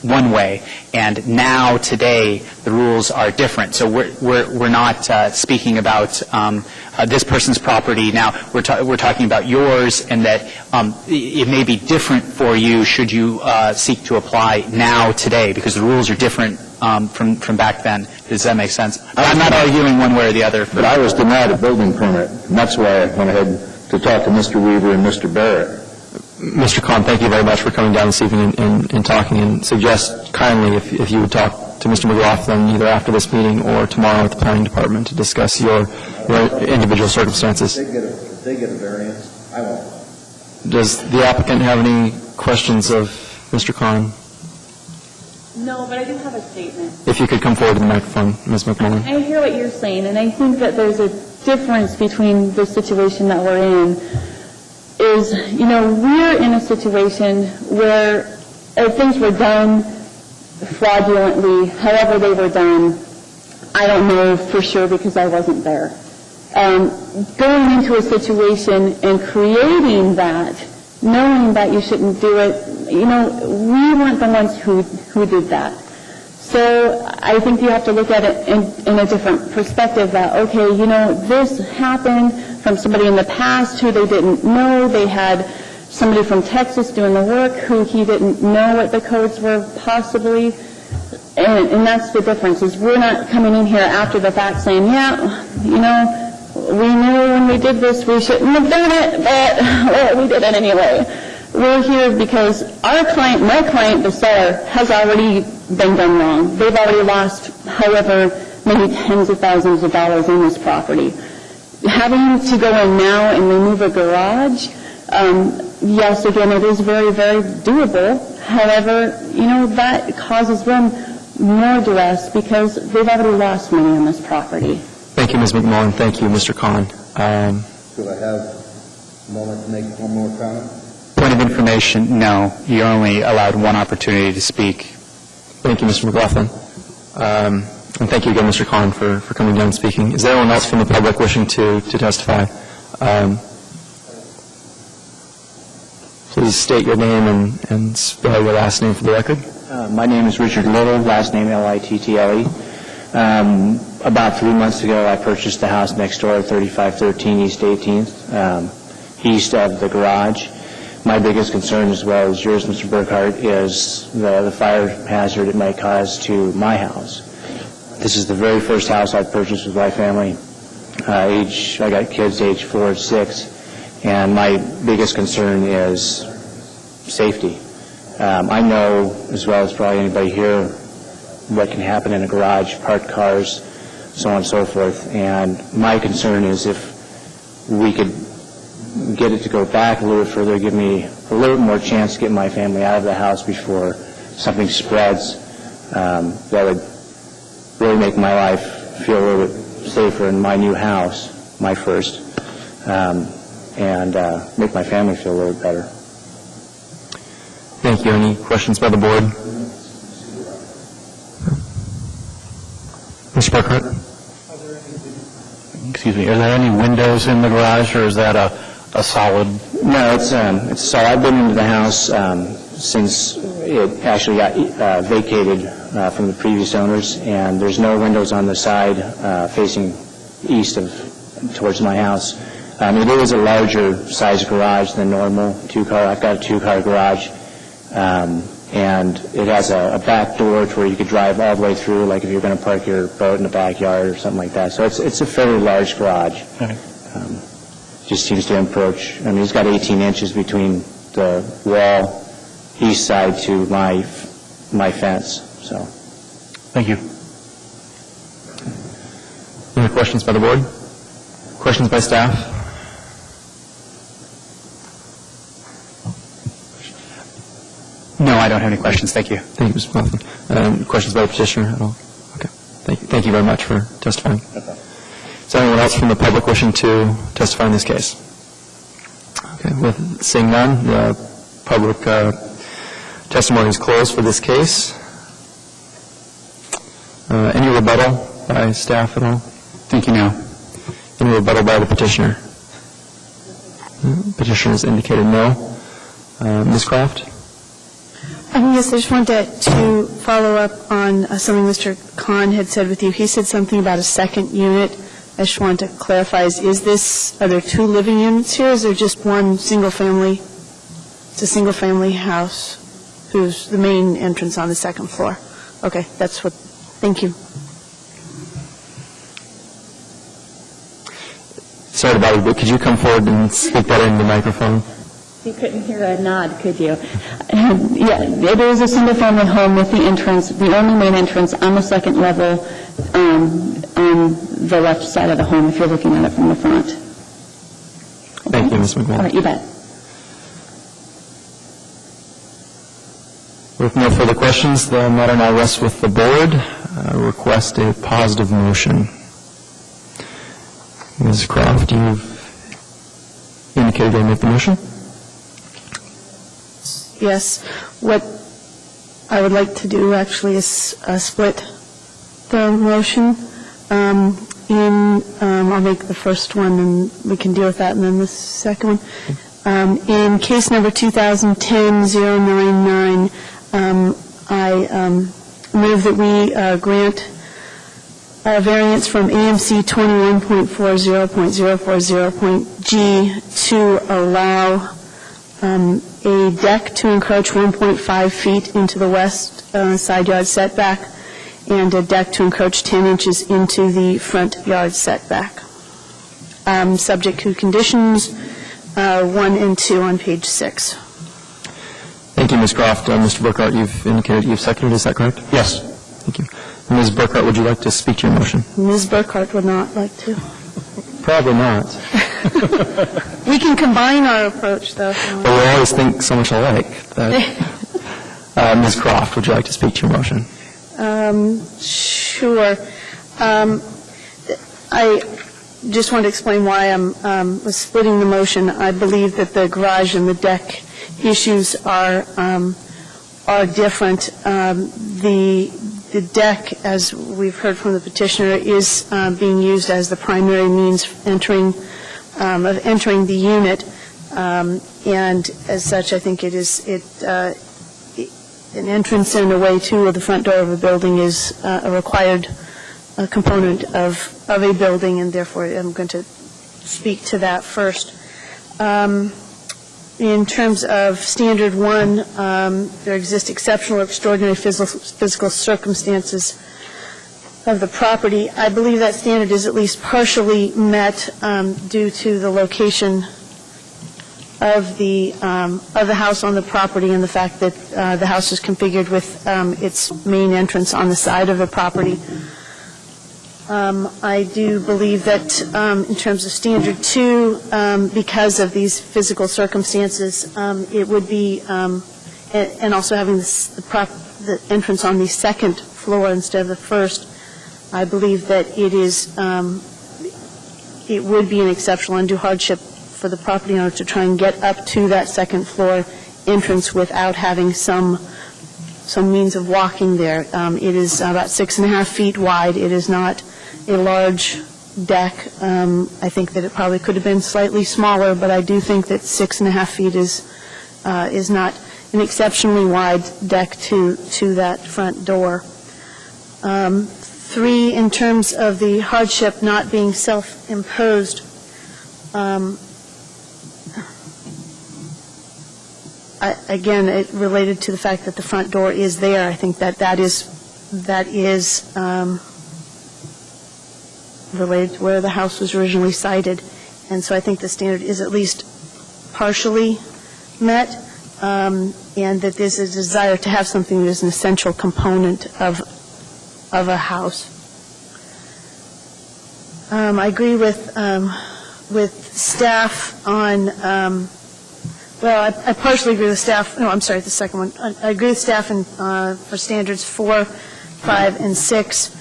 one way, and now today the rules are different. So we're not speaking about this person's property now. We're talking about yours, and that it may be different for you should you seek to apply now today, because the rules are different from back then. Does that make sense? I'm not arguing one way or the other. But I was denied a building permit, and that's why I went ahead to talk to Mr. Weaver and Mr. Barrett. Mr. Khan, thank you very much for coming down this evening and talking, and suggest kindly if you would talk to Mr. McLaughlin either after this meeting or tomorrow at the planning department to discuss your individual circumstances. If they get a variance, I won't. Does the applicant have any questions of Mr. Khan? No, but I do have a statement. If you could come forward to the microphone, Ms. McMullen. I hear what you're saying, and I think that there's a difference between the situation that we're in is, we're in a situation where things were done fraudulently, however they were done. I don't know for sure because I wasn't there. Going into a situation and creating that, knowing that you shouldn't do it, we weren't the ones who did that. So I think you have to look at it in a different perspective that, okay, this happened from somebody in the past who they didn't know. They had somebody from Texas doing the work who he didn't know what the codes were possibly. And that's the difference, is we're not coming in here after the fact saying, yeah, we knew when we did this we shouldn't have done it, but we did it anyway. We're here because our client, my client, the seller, has already been done wrong. They've already lost however many tens of thousands of dollars in this property. Having to go in now and remove a garage, yes, again, it is very, very doable. However, that causes them more duress because they've already lost money on this property. Thank you, Ms. McMullen. Thank you, Mr. Khan. Could I have a moment to make one more comment? Point of information, no. You're only allowed one opportunity to speak. Thank you, Mr. McLaughlin. And thank you again, Mr. Khan, for coming down and speaking. Is there anyone else from the public wishing to testify? Please state your name and spell your last name for the record. My name is Richard Little, last name Little. About 3 months ago, I purchased the house next door, 3513 East 18th, east of the garage. My biggest concern, as well as yours, Mr. Burkhart, is the fire hazard it might cause to my house. This is the very first house I've purchased with my family. I got kids age 4 and 6, and my biggest concern is safety. I know, as well as probably anybody here, what can happen in a garage, parked cars, so on and so forth. And my concern is if we could get it to go back a little bit further, give me a little more chance to get my family out of the house before something spreads, that would really make my life feel a little bit safer in my new house, my first, and make my family feel a little bit better. Thank you. Any questions by the board? Mr. Burkhart? Excuse me, are there any windows in the garage, or is that a solid? No, it's solid. I've been into the house since it actually got vacated from the previous owners, and there's no windows on the side facing east towards my house. It is a larger size garage than normal. I've got a 2-car garage, and it has a back door to where you could drive all the way through, like if you're going to park your boat in the backyard or something like that. So it's a fairly large garage. Okay. Just seems to approach. I mean, it's got 18 inches between the wall east side to my fence. So, Thank you. Any questions by the board? Questions by staff? No, I don't have any questions. Thank you. Thank you, Mr. Muffin. Questions by the petitioner at all? Okay. Thank you very much for testifying. Is there anyone else from the public wishing to testify in this case? Okay. With seeing none, the public testimony is closed for this case. Any rebuttal by staff at all? Thank you, no. Any rebuttal by the petitioner? Petitioner has indicated no. Ms. Croft? Yes, I just wanted to follow up on something Mr. Kahn had said with you. He said something about a second unit. I just wanted to clarify, are there 2 living units here, or is there just one single-family? It's a single-family house whose the main entrance on the second floor. Okay, thank you. Sorry to bother you, but could you come forward and speak better into the microphone? You couldn't hear a nod, could you? Yeah, it is a single-family home with the only main entrance on the second level on the left side of the home, if you're looking at it from the front. Thank you, Ms. McMillan. All right, you bet. With no further questions, the matter now rests with the board. Request a positive motion. Ms. Croft, you've indicated you make the motion? Yes. What I would like to do actually is split the motion. I'll make the first one, and we can deal with that, and then the second one. In case number 2010-099, I move that we grant a variance from AMC 21.40.040.G to allow a deck to encroach 1.5 feet into the west side yard setback and a deck to encroach 10 inches into the front yard setback, subject to conditions 1 and 2 on page 6. Thank you, Ms. Croft. Mr. Burkhart, you've indicated you've seconded. Is that correct? Yes. Thank you. Ms. Burkhart, would you like to speak to your motion? Ms. Burkhart would not like to. Probably not. We can combine our approach, though. But we always think so much alike. Ms. Croft, would you like to speak to your motion? Sure. I just want to explain why I'm splitting the motion. I believe that the garage and the deck issues are different. The deck, as we've heard from the petitioner, is being used as the primary means of entering the unit, and as such, I think an entrance and a way to the front door of a building is a required component of a building, and therefore I'm going to speak to that first. In terms of Standard 1, there exist exceptional or extraordinary physical circumstances of the property. I believe that standard is at least partially met due to the location of the house on the property and the fact that the house is configured with its main entrance on the side of the property. I do believe that in terms of standard 2, because of these physical circumstances, it would be, and also having the entrance on the second floor instead of the first, I believe that it would be an exceptional undue hardship for the property owner to try and get up to that second floor entrance without having some means of walking there. It is about 6.5 feet wide. It is not a large deck. I think that it probably could have been slightly smaller, but I do think that 6.5 feet is not an exceptionally wide deck to that front door. 3, in terms of the hardship not being self-imposed, again, it related to the fact that the front door is there. I think that is related to where the house was originally sited. And so I think the standard is at least partially met, and that there's a desire to have something that is an essential component of a house. I agree with staff on, I partially agree with staff. No, I'm sorry, the second one. I agree with staff for standards 4, 5, and 6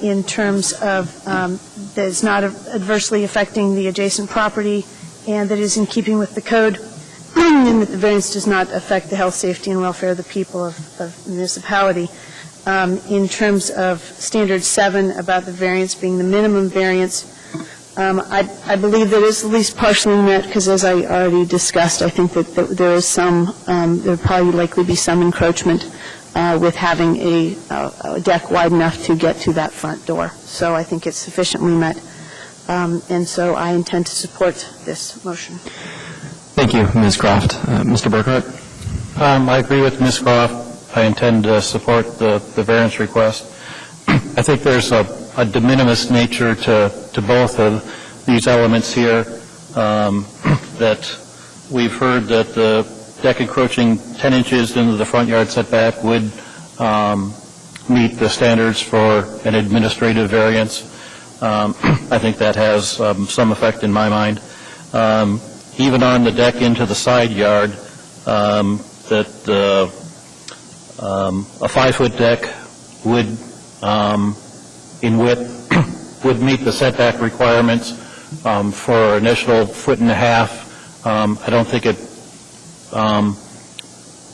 in terms of that it's not adversely affecting the adjacent property and that it is in keeping with the code and that the variance does not affect the health, safety, and welfare of the people of the municipality. In terms of standard 7 about the variance being the minimum variance, I believe that it's at least partially met because, as I already discussed, I think that there is there would probably likely be some encroachment with having a deck wide enough to get to that front door. So I think it's sufficiently met. And so I intend to support this motion. Thank you, Ms. Croft. Mr. Burkhart? I agree with Ms. Croft. I intend to support the variance request. I think there's a de minimis nature to both of these elements here, that we've heard that the deck encroaching 10 inches into the front yard setback would meet the standards for an administrative variance. I think that has some effect in my mind. Even on the deck into the side yard, that a 5-foot deck would, in width, would meet the setback requirements for an initial 1.5 feet. I don't think it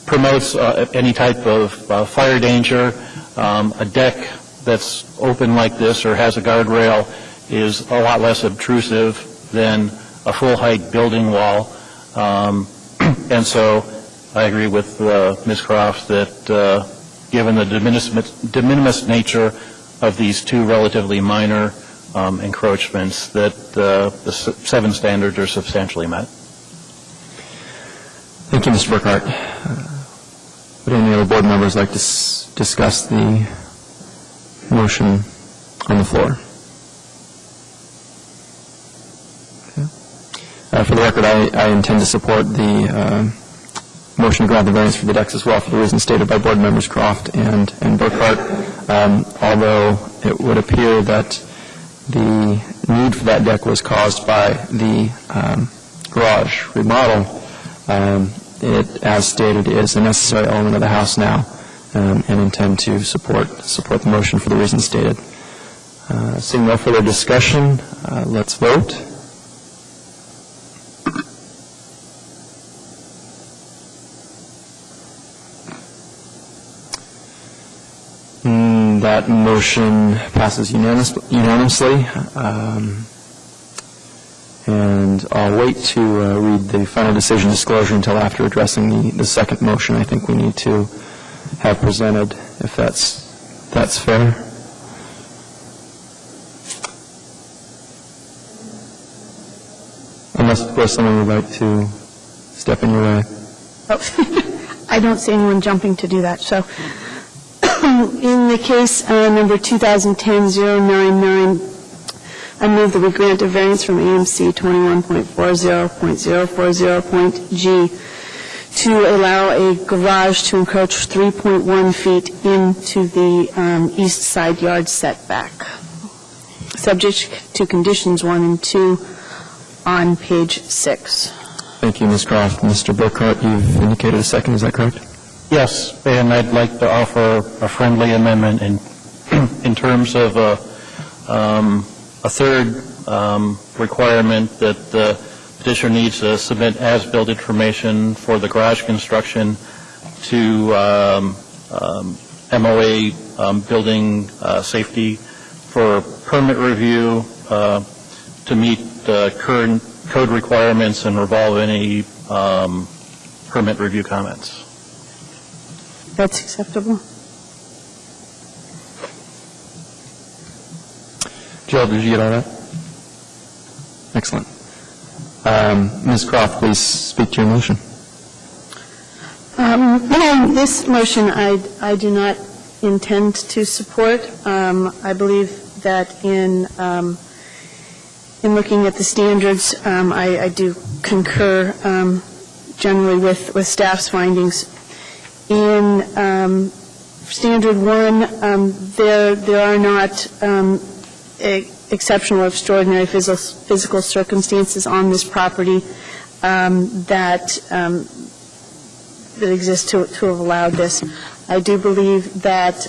promotes any type of fire danger. A deck that's open like this or has a guardrail is a lot less obtrusive than a full-height building wall. And so I agree with Ms. Croft that given the de minimis nature of these two relatively minor encroachments, that the 7 standards are substantially met. Thank you, Mr. Burkhart. Would any other board members like to discuss the motion on the floor? Okay. For the record, I intend to support the motion to grant the variance for the decks as well for the reasons stated by board members Croft and Burkhart. Although it would appear that the need for that deck was caused by the garage remodel, it, as stated, is a necessary element of the house now, and intend to support the motion for the reasons stated. Seeing no further discussion, let's vote. That motion passes unanimously. And I'll wait to read the final decision disclosure until after addressing the second motion I think we need to have presented, if that's fair. Unless, of course, someone would like to step in your way. I don't see anyone jumping to do that, so In the case number 2010-099, I move that we grant a variance from AMC 21.40.040.G to allow a garage to encroach 3.1 feet into the east side yard setback, subject to conditions 1 and 2 on page 6. Thank you, Ms. Croft. Mr. Burkhart, you've indicated a second, is that correct? Yes, and I'd like to offer a friendly amendment in terms of a third requirement that the petitioner needs to submit as-built information for the garage construction to MOA building safety for permit review to meet the current code requirements and resolve any permit review comments. That's acceptable. Jill, did you get all that? Excellent. Ms. Croft, please speak to your motion. This motion I do not intend to support. I believe that in looking at the standards, I do concur generally with staff's findings. In Standard 1, there are not exceptional or extraordinary physical circumstances on this property that exist to have allowed this. I do believe that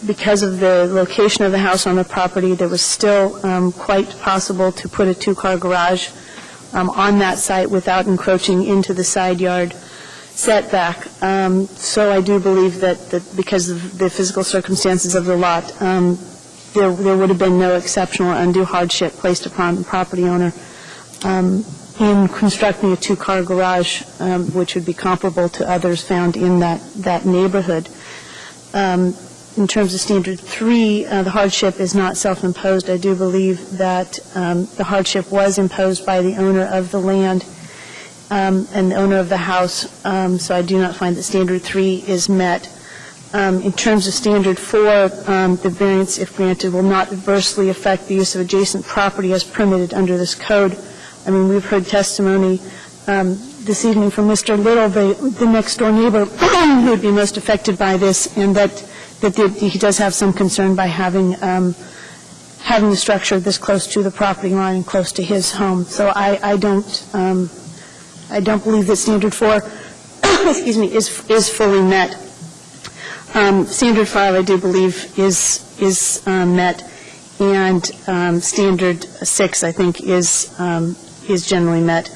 because of the location of the house on the property, there was still quite possible to put a two-car garage on that site without encroaching into the side yard setback. So I do believe that because of the physical circumstances of the lot, there would have been no exceptional or undue hardship placed upon the property owner in constructing a two-car garage, which would be comparable to others found in that neighborhood. In terms of Standard 3, the hardship is not self-imposed. I do believe that the hardship was imposed by the owner of the land and the owner of the house, so I do not find that Standard 3 is met. In terms of Standard 4, the variance, if granted, will not adversely affect the use of adjacent property as permitted under this code. I mean, we've heard testimony this evening from Mr. Little, the next-door neighbor, who would be most affected by this, and that he does have some concern by having the structure this close to the property line and close to his home. So I don't believe that Standard 4, excuse me, is fully met. Standard 5, I do believe, is met, and Standard 6, I think, is generally met,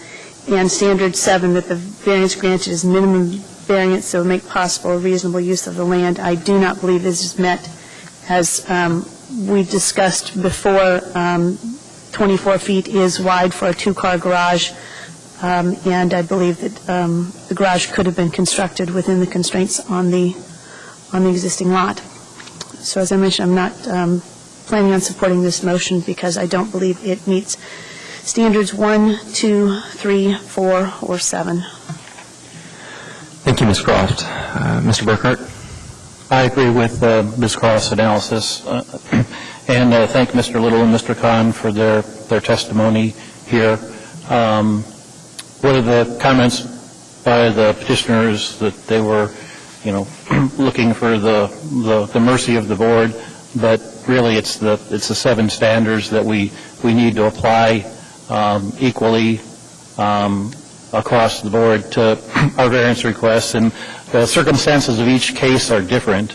and Standard 7, that the variance granted is minimum variance, so make possible a reasonable use of the land. I do not believe this is met, as we discussed before. 24 feet is wide for a two-car garage, and I believe that the garage could have been constructed within the constraints on the existing lot. So as I mentioned, I'm not planning on supporting this motion because I don't believe it meets Standards 1, 2, 3, 4, or 7. Thank you, Ms. Croft. Mr. Burkhart? I agree with Ms. Croft's analysis, and thank Mr. Little and Mr. Kahn for their testimony here. One of the comments by the petitioners that they were, looking for the mercy of the board, but really it's the 7 standards that we need to apply equally across the board to our variance requests, and the circumstances of each case are different.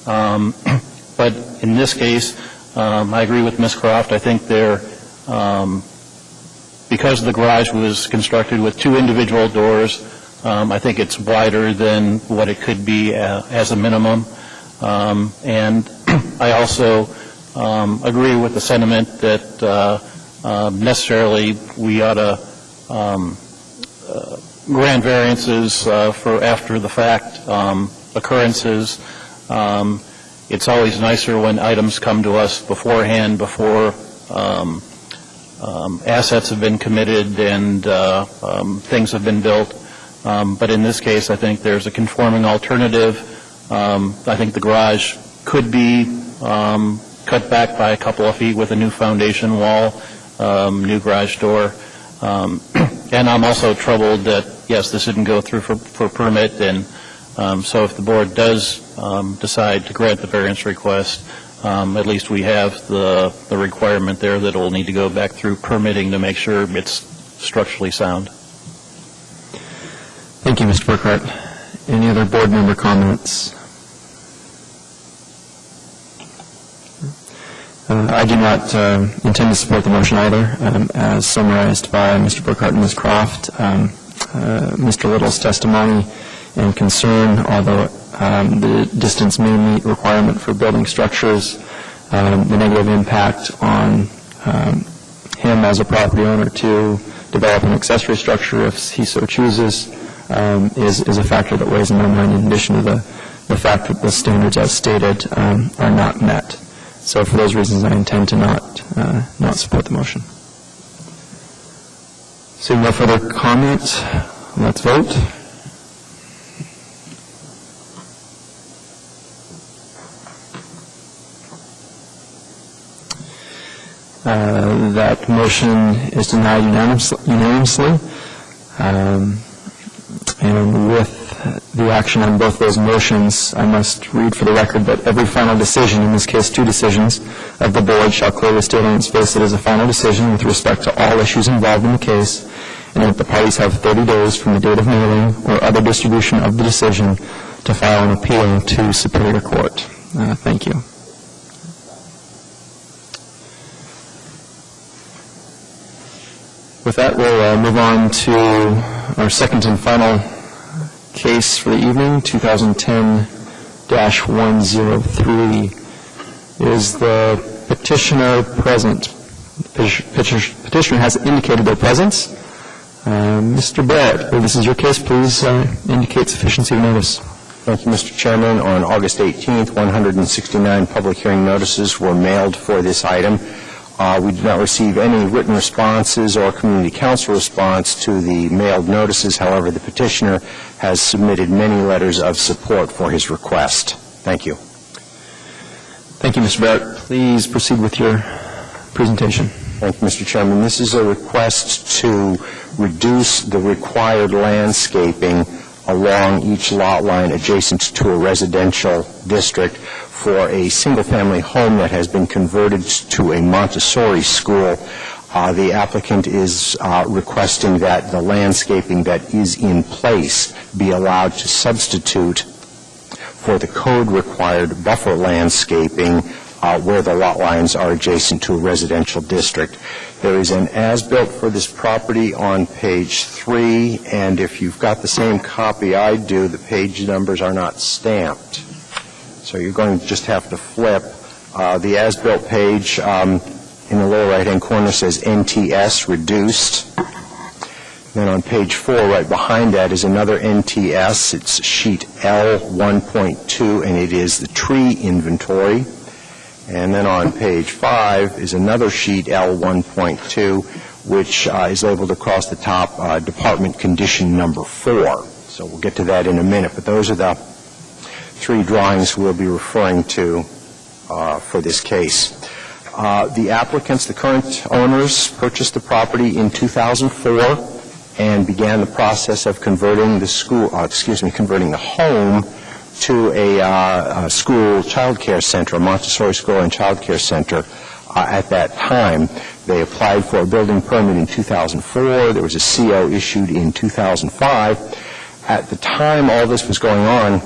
But in this case, I agree with Ms. Croft. I think because the garage was constructed with 2 individual doors, I think it's wider than what it could be as a minimum. And I also agree with the sentiment that necessarily we ought to grant variances for after-the-fact occurrences. It's always nicer when items come to us beforehand, before assets have been committed and things have been built. But in this case, I think there's a conforming alternative I think the garage could be cut back by a couple of feet with a new foundation wall, new garage door. And I'm also troubled that, yes, this didn't go through for permit, and so if the board does decide to grant the variance request, at least we have the requirement there that it will need to go back through permitting to make sure it's structurally sound. Thank you, Mr. Burkhart. Any other board member comments? I do not intend to support the motion either. As summarized by Mr. Burkhart and Ms. Croft, Mr. Little's testimony and concern, although the distance may meet requirement for building structures, the negative impact on him as a property owner to develop an accessory structure if he so chooses is a factor that weighs in my mind, in addition to the fact that the standards as stated are not met. So for those reasons, I intend to not support the motion. Seeing no further comments, let's vote. That motion is denied unanimously. And with the action on both those motions, I must read for the record that every final decision, in this case 2 decisions, of the board shall clearly state on its face that it is a final decision with respect to all issues involved in the case, and that the parties have 30 days from the date of mailing or other distribution of the decision to file an appeal to Superior Court. Thank you. With that, we'll move on to our second and final case for the evening, 2010-103. Is the petitioner present? Petitioner has indicated their presence. Mr. Barrett, this is your case. Please indicate sufficiency of notice. Thank you, Mr. Chairman. On August 18th, 169 public hearing notices were mailed for this item. We did not receive any written responses or community council response to the mailed notices. However, the petitioner has submitted many letters of support for his request. Thank you. Thank you, Mr. Barrett. Please proceed with your presentation. Thank you, Mr. Chairman. This is a request to reduce the required landscaping along each lot line adjacent to a residential district for a single-family home that has been converted to a Montessori school. The applicant is requesting that the landscaping that is in place be allowed to substitute for the code-required buffer landscaping where the lot lines are adjacent to a residential district. There is an as-built for this property on page 3, and if you've got the same copy I do, the page numbers are not stamped. So you're going to just have to flip. The as-built page in the lower right-hand corner says NTS reduced. Then on page 4, right behind that, is another NTS. It's sheet L1.2, and it is the tree inventory. And then on page 5 is another sheet L1.2, which is labeled across the top Department Condition Number 4. So we'll get to that in a minute, but those are the 3 drawings we'll be referring to for this case. The applicants, the current owners, purchased the property in 2004 and began the process of converting the converting the home to a school child care center, a Montessori school and child care center. At that time, they applied for a building permit in 2004. There was a CO issued in 2005. At the time all this was going on,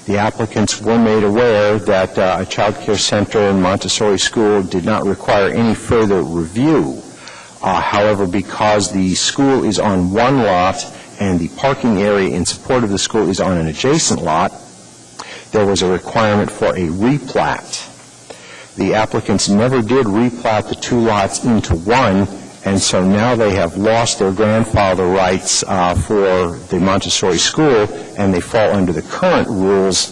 the applicants were made aware that a child care center and Montessori school did not require any further review. However, because the school is on one lot and the parking area in support of the school is on an adjacent lot, there was a requirement for a replat. The applicants never did replat the 2 lots into one, and so now they have lost their grandfather rights for the Montessori school, and they fall under the current rules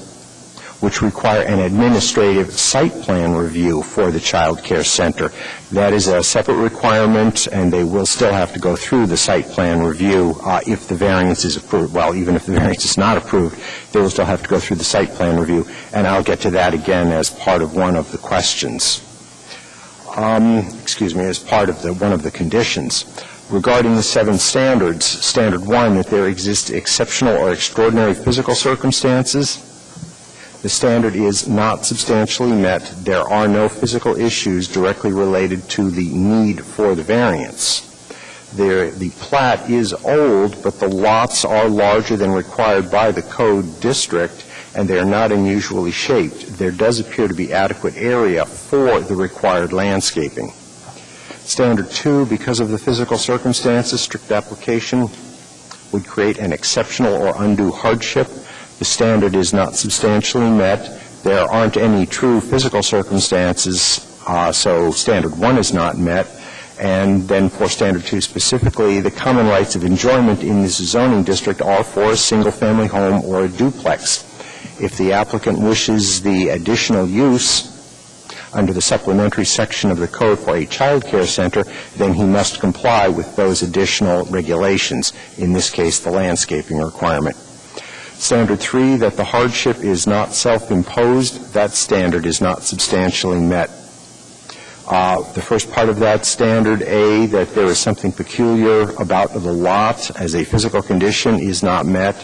which require an administrative site plan review for the child care center. That is a separate requirement, and they will still have to go through the site plan review if the variance is approved. Well, even if the variance is not approved, they will still have to go through the site plan review, and I'll get to that again as part of one of the questions. As part of one of the conditions. Regarding the 7 standards, Standard 1, that there exist exceptional or extraordinary physical circumstances, the standard is not substantially met. There are no physical issues directly related to the need for the variance. The plat is old, but the lots are larger than required by the code district, and they are not unusually shaped. There does appear to be adequate area for the required landscaping. Standard 2, because of the physical circumstances, strict application would create an exceptional or undue hardship. The standard is not substantially met. There aren't any true physical circumstances, so Standard 1 is not met. And then for Standard 2 specifically, the common rights of enjoyment in this zoning district are for a single-family home or a duplex. If the applicant wishes the additional use under the supplementary section of the code for a child care center, then he must comply with those additional regulations, in this case the landscaping requirement. Standard 3, that the hardship is not self-imposed, that standard is not substantially met. The first part of that standard, A, that there is something peculiar about the lot as a physical condition, is not met.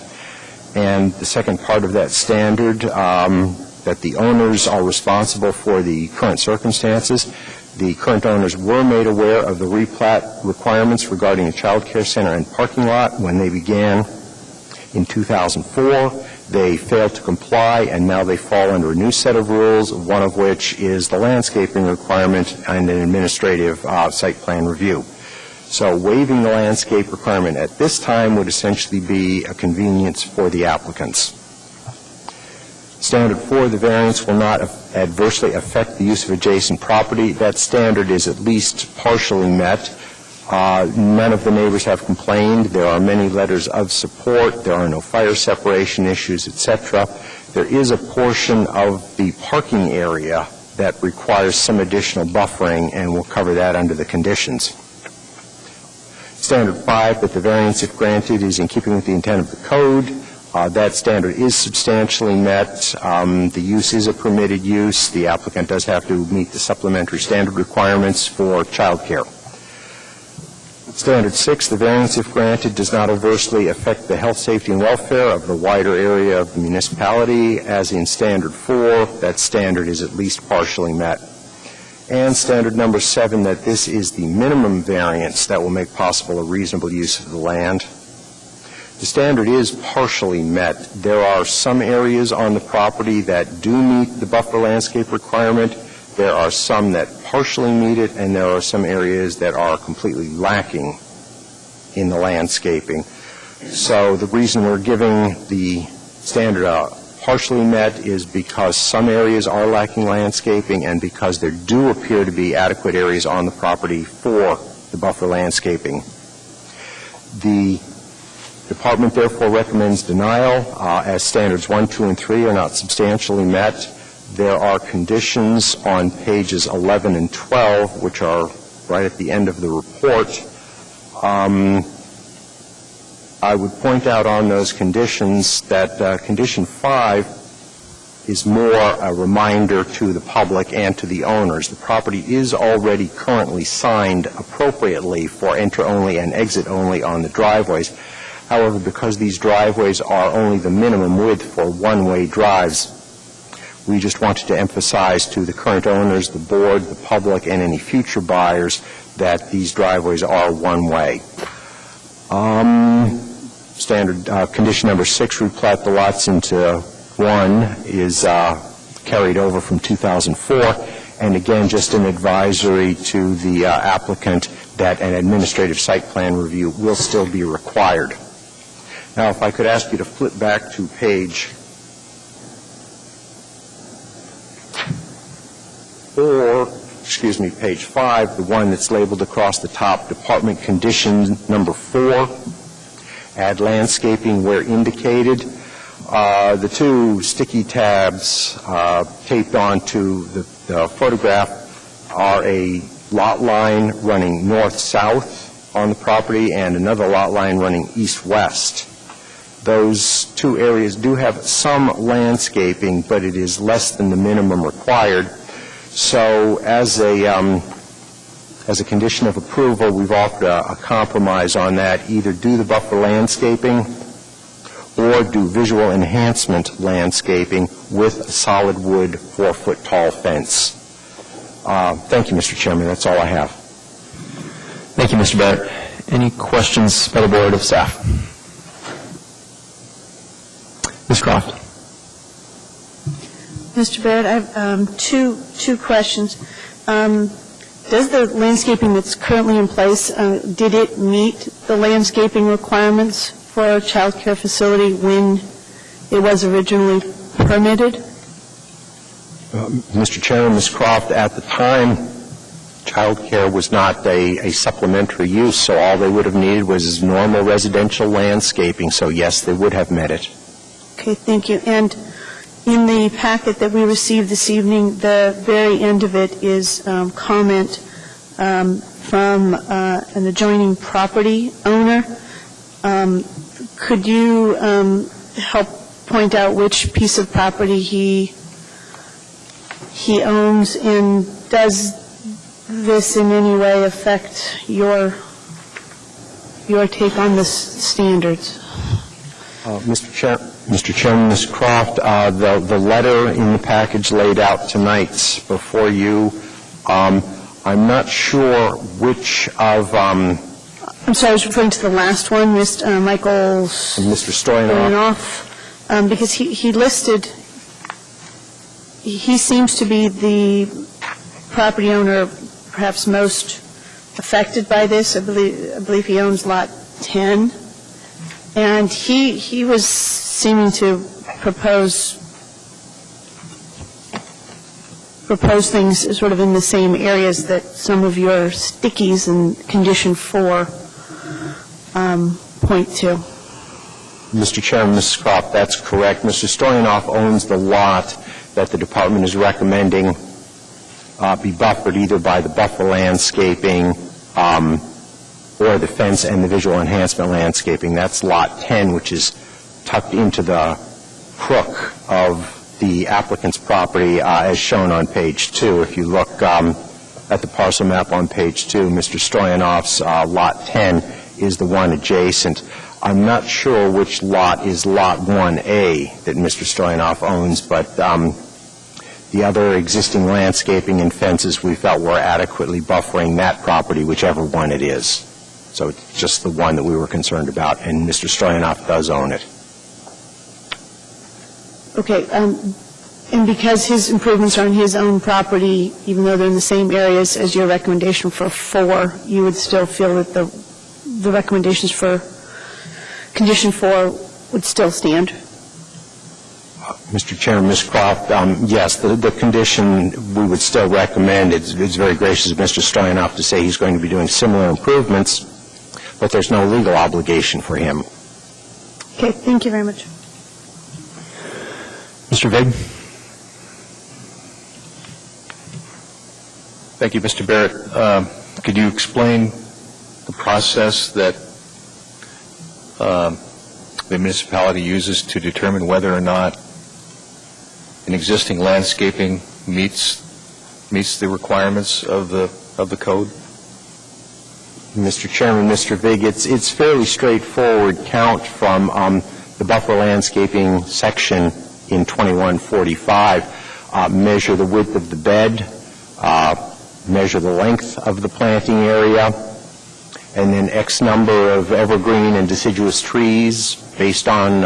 And the second part of that standard, that the owners are responsible for the current circumstances. The current owners were made aware of the replat requirements regarding a child care center and parking lot when they began in 2004. They failed to comply, and now they fall under a new set of rules, one of which is the landscaping requirement and an administrative site plan review. So waiving the landscape requirement at this time would essentially be a convenience for the applicants. Standard 4, the variance will not adversely affect the use of adjacent property. That standard is at least partially met. None of the neighbors have complained. There are many letters of support. There are no fire separation issues, etc. There is a portion of the parking area that requires some additional buffering, and we'll cover that under the conditions. Standard 5, that the variance, if granted, is in keeping with the intent of the code. That standard is substantially met. The use is a permitted use. The applicant does have to meet the supplementary standard requirements for child care. Standard 6, the variance, if granted, does not adversely affect the health, safety, and welfare of the wider area of the municipality. As in Standard 4, that standard is at least partially met. And standard number 7, that this is the minimum variance that will make possible a reasonable use of the land. The standard is partially met. There are some areas on the property that do meet the buffer landscape requirement. There are some that partially meet it, and there are some areas that are completely lacking in the landscaping. So the reason we're giving the standard partially met is because some areas are lacking landscaping and because there do appear to be adequate areas on the property for the buffer landscaping. The department therefore recommends denial as standards 1, 2, and 3 are not substantially met. There are conditions on pages 11 and 12, which are right at the end of the report. I would point out on those conditions that condition 5 is more a reminder to the public and to the owners. The property is already currently signed appropriately for enter-only and exit-only on the driveways. However, because these driveways are only the minimum width for one-way drives, we just wanted to emphasize to the current owners, the board, the public, and any future buyers that these driveways are one-way. Standard condition number 6, replat the lots into one, is carried over from 2004. And again, just an advisory to the applicant that an administrative site plan review will still be required. Now, if I could ask you to flip back to page 5, the one that's labeled across the top, department condition number 4, add landscaping where indicated. The two sticky tabs taped onto the photograph are a lot line running north-south on the property and another lot line running east-west. Those two areas do have some landscaping, but it is less than the minimum required. So as a condition of approval, we've offered a compromise on that. Either do the buffer landscaping or do visual enhancement landscaping with a solid wood 4-foot-tall fence. Thank you, Mr. Chairman. That's all I have. Thank you, Mr. Barrett. Any questions by the board of staff? Ms. Croft. Mr. Barrett, I have two questions. Does the landscaping that's currently in place, did it meet the landscaping requirements for a child care facility when it was originally permitted? Mr. Chairman, Ms. Croft, at the time, child care was not a supplementary use, so all they would have needed was normal residential landscaping. So, yes, they would have met it. Okay, thank you. And in the packet that we received this evening, the very end of it is comment from an adjoining property owner. Could you help point out which piece of property he owns, and does this in any way affect your take on the standards? Mr. Chairman, Ms. Croft, the letter in the package laid out tonight before you, I'm not sure which of... I'm sorry, I was referring to the last one, Mr. Michael Mr. Stoyanov, because he listed, he seems to be the property owner perhaps most affected by this. I believe he owns lot 10. And he was seeming to propose things sort of in the same areas that some of your stickies in Condition 4 point to. Mr. Chairman, Ms. Croft, that's correct. Mr. Stoyanov owns the lot that the department is recommending be buffered either by the buffer landscaping or the fence and the visual enhancement landscaping. That's lot 10, which is tucked into the crook of the applicant's property as shown on page 2. If you look at the parcel map on page 2, Mr. Stoyanov's lot 10 is the one adjacent. I'm not sure which lot is lot 1A that Mr. Stoyanov owns, but the other existing landscaping and fences we felt were adequately buffering that property, whichever one it is. So it's just the one that we were concerned about, and Mr. Stoyanov does own it. Okay. And because his improvements are on his own property, even though they're in the same areas as your recommendation for 4, you would still feel that the recommendations for Condition 4 would still stand? Mr. Chairman, Ms. Croft, yes, the condition we would still recommend. It's very gracious of Mr. Stoyanov to say he's going to be doing similar improvements, but there's no legal obligation for him. Okay, thank you very much. Mr. Vig? Thank you, Mr. Barrett. Could you explain the process that the municipality uses to determine whether or not an existing landscaping meets the requirements of the code? Mr. Chairman, Mr. Vig, it's fairly straightforward. Count from the buffer landscaping section in 2145, measure the width of the bed, measure the length of the planting area, and then X number of evergreen and deciduous trees based on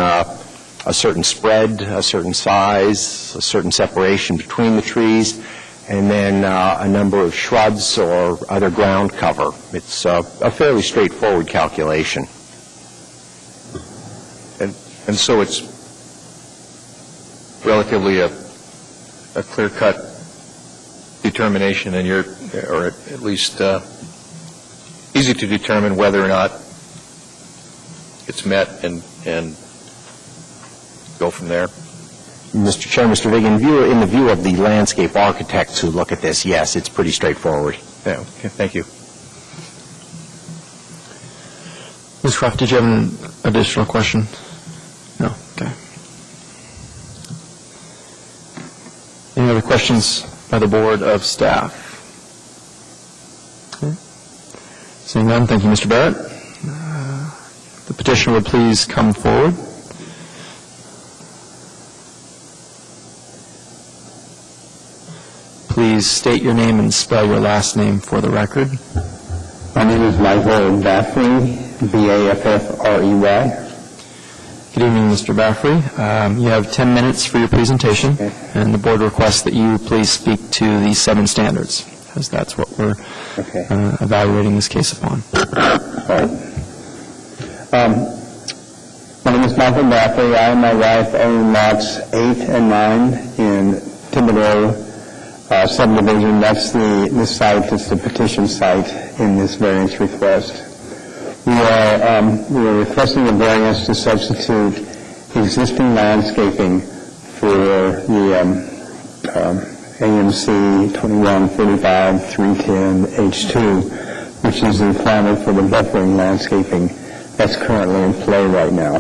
a certain spread, a certain size, a certain separation between the trees, and then a number of shrubs or other ground cover. It's a fairly straightforward calculation. And so it's relatively a clear-cut determination, and or at least easy to determine whether or not it's met and go from there. Mr. Chair, Mr. Vigan, in the view of the landscape architects who look at this, yes, it's pretty straightforward. Yeah, okay, thank you. Ms. Croft, did you have an additional question? No? Okay. Any other questions by the board of staff? Okay. Seeing none, thank you, Mr. Barrett. The petitioner would please come forward. Please state your name and spell your last name for the record. My name is Michael Baffrey, B-A-F-F-R-E-Y. Good evening, Mr. Baffrey. You have 10 minutes for your presentation, Okay. and the board requests that you please speak to the 7 standards, as that's what we're Okay. evaluating this case upon. All right. My name is Michael Baffrey. I and my wife own lots 8 and 9 in Thibodeau subdivision. That's the site, it's the petition site in this variance request. We are requesting a variance to substitute existing landscaping for the AMC 2145-310H2, which is the requirement for the buffering landscaping that's currently in play right now.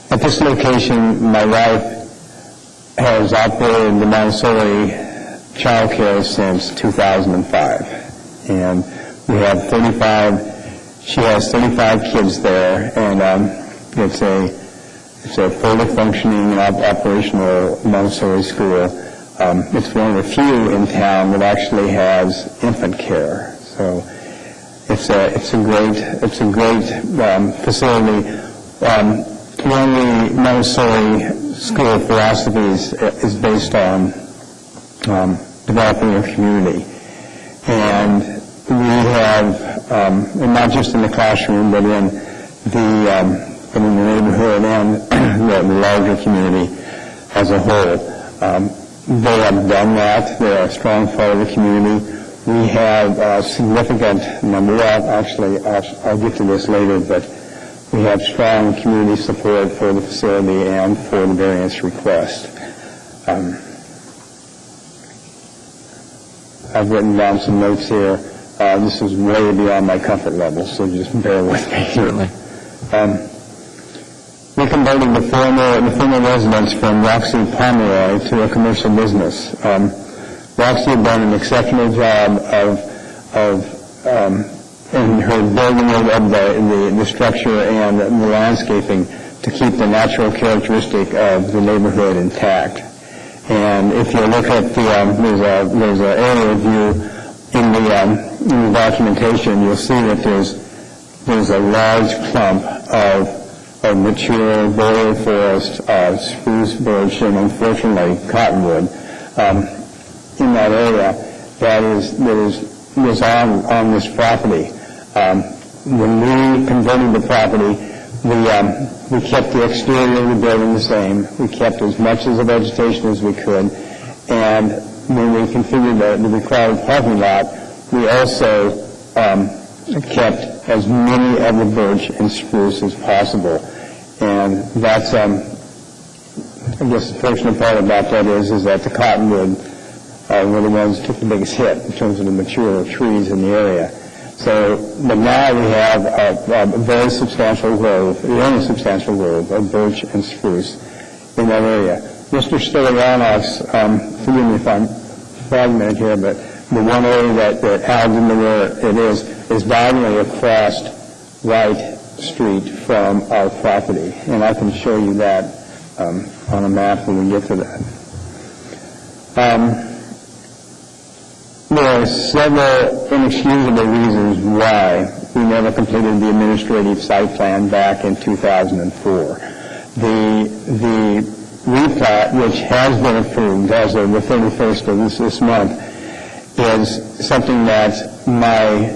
At this location, my wife has operated the Montessori child care since 2005, and we have she has 35 kids there, and it's a fully functioning and operational Montessori school. It's one of the few in town that actually has infant care, so it's a great facility. One of the Montessori school philosophies is based on developing a community, and we have, and not just in the classroom, but in the neighborhood and the larger community as a whole. They have done that. They are a strong part of the community. We have a significant number. I'll get to this later, but we have strong community support for the facility and for the variance request. I've written down some notes here. This is way beyond my comfort level, so just bear with me. Certainly. We're converting the former residence from Roxy Pomeroy to a commercial business. Roxy had done an exceptional job in her building of the structure and the landscaping to keep the natural characteristic of the neighborhood intact. And if you look at there's an aerial view in the documentation, you'll see that there's a large clump of mature boreal forest, spruce, birch, and unfortunately cottonwood in that area that was on this property. When we converted the property, we kept the exterior of the building the same. We kept as much of the vegetation as we could, and when we configured the required parking lot, we also kept as many of the birch and spruce as possible. And that's, I guess the fortunate part about that is that the cottonwood were the ones that took the biggest hit in terms of the mature trees in the area. So, but now we have a very substantial grove, the only substantial grove of birch and spruce in that area. Mr. Stylianos, forgive me if I'm fragmented here, but the one area that Al didn't know where it is diagonally across Wright Street from our property, and I can show you that on a map when we get to that. There are several inexcusable reasons why we never completed the administrative site plan back in 2004. The replat, which has been approved as of the 31st of this month, is something that my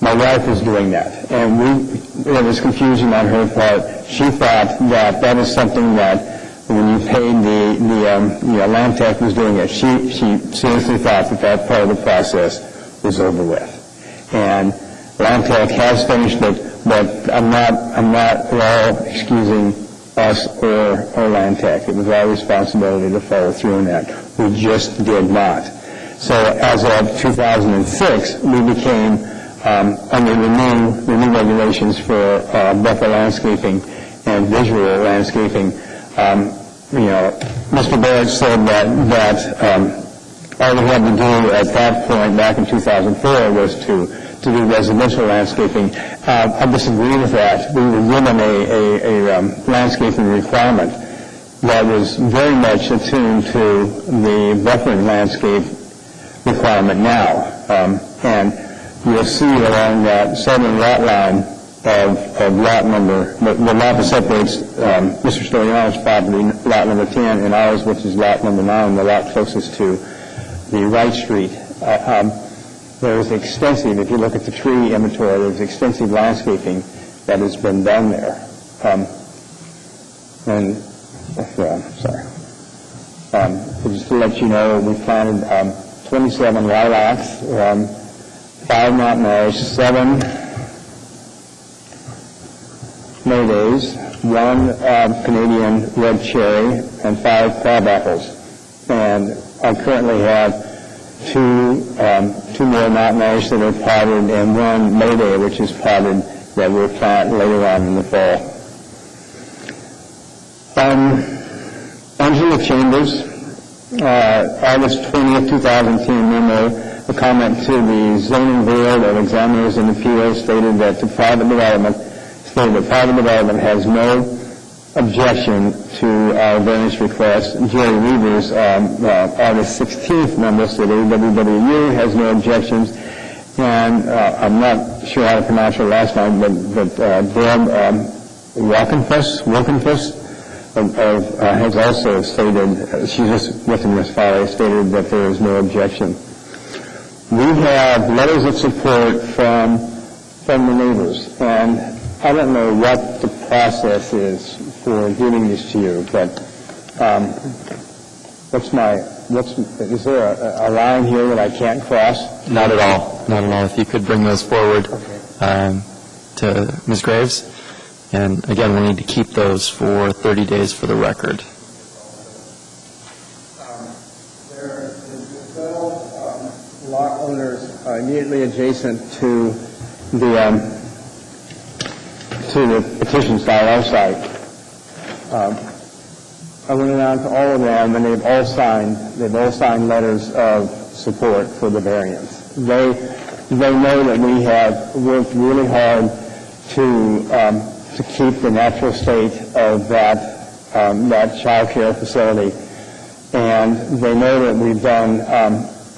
wife is doing that, and there was confusion on her part. She thought that is something that when you paid the Land Tech was doing it, she seriously thought that part of the process was over with. And Land Tech has finished it. but I'm not at all excusing us or Land Tech. It was our responsibility to follow through on that. We just did not. So as of 2006, we became, under the new regulations for buffer landscaping and visual landscaping, Mr. Barrett said that all we had to do at that point, back in 2004, was to do residential landscaping. I disagree with that. We were given a landscaping requirement that was very much attuned to the buffering landscape requirement now. And you'll see along that southern lot line of lot number, the lot that separates Mr. Storiano's property, lot number 10, and ours, which is lot number 9, the lot closest to the Wright Street. There is extensive, if you look at the tree inventory, there's extensive landscaping that has been done there. Just to let you know, we planted 27 lilacs, 5 mountain ash, 7 maydays, 1 Canadian red cherry, and 5 crab apples. And I currently have 2 more mountain ash that are potted and 1 mayday, which is potted, that we'll plant later on in the fall. Angela Chambers, August 20th, 2010 memo, a comment to the zoning board of examiners and appeals stated that private development has no objection to our variance request. Jerry Weaver's August 16th memo stated WWU has no objections, and I'm not sure how to pronounce her last name, but Deb Wilkenfuss has also stated, she's just within this file, stated that there is no objection. We have letters of support from the neighbors, and I don't know what the process is for giving this to you, but is there a line here that I can't cross? Not at all. Not at all. If you could bring those forward to Ms. Graves. And again, we need to keep those for 30 days for the record. There are 12 lot owners immediately adjacent to the petition site, our site. I went around to all of them, and they've all signed letters of support for the variance. They know that we have worked really hard to keep the natural state of that child care facility, and they know that we've done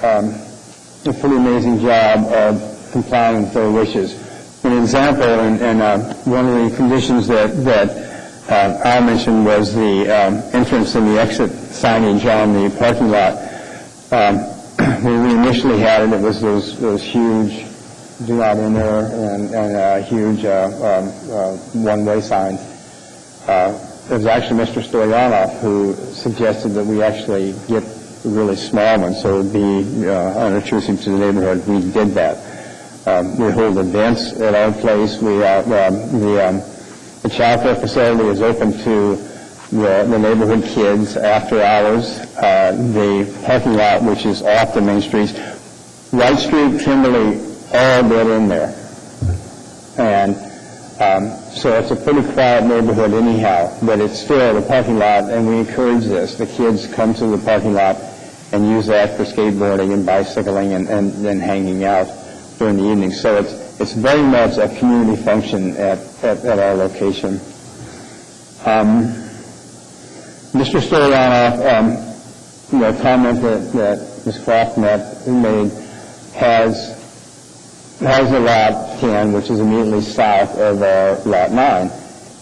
a pretty amazing job of complying with their wishes. An example, and one of the conditions that I mentioned was the entrance and the exit signage on the parking lot. When we initially had it, it was those huge "do not enter" and huge one-way signs. It was actually Mr. Stoyanov who suggested that we actually get a really small one, so it would be unobtrusive to the neighborhood. We did that. We hold events at our place. The child care facility is open to the neighborhood kids after hours. The parking lot, which is off the main streets, Wright Street, Kimberly, all dead in there. And so it's a pretty quiet neighborhood anyhow, but it's still the parking lot, and we encourage this. The kids come to the parking lot and use that for skateboarding and bicycling and then hanging out during the evening. So it's very much a community function at our location. Mr. Stoyanov, comment that Ms. Croft made has a lot 10, which is immediately south of lot 9,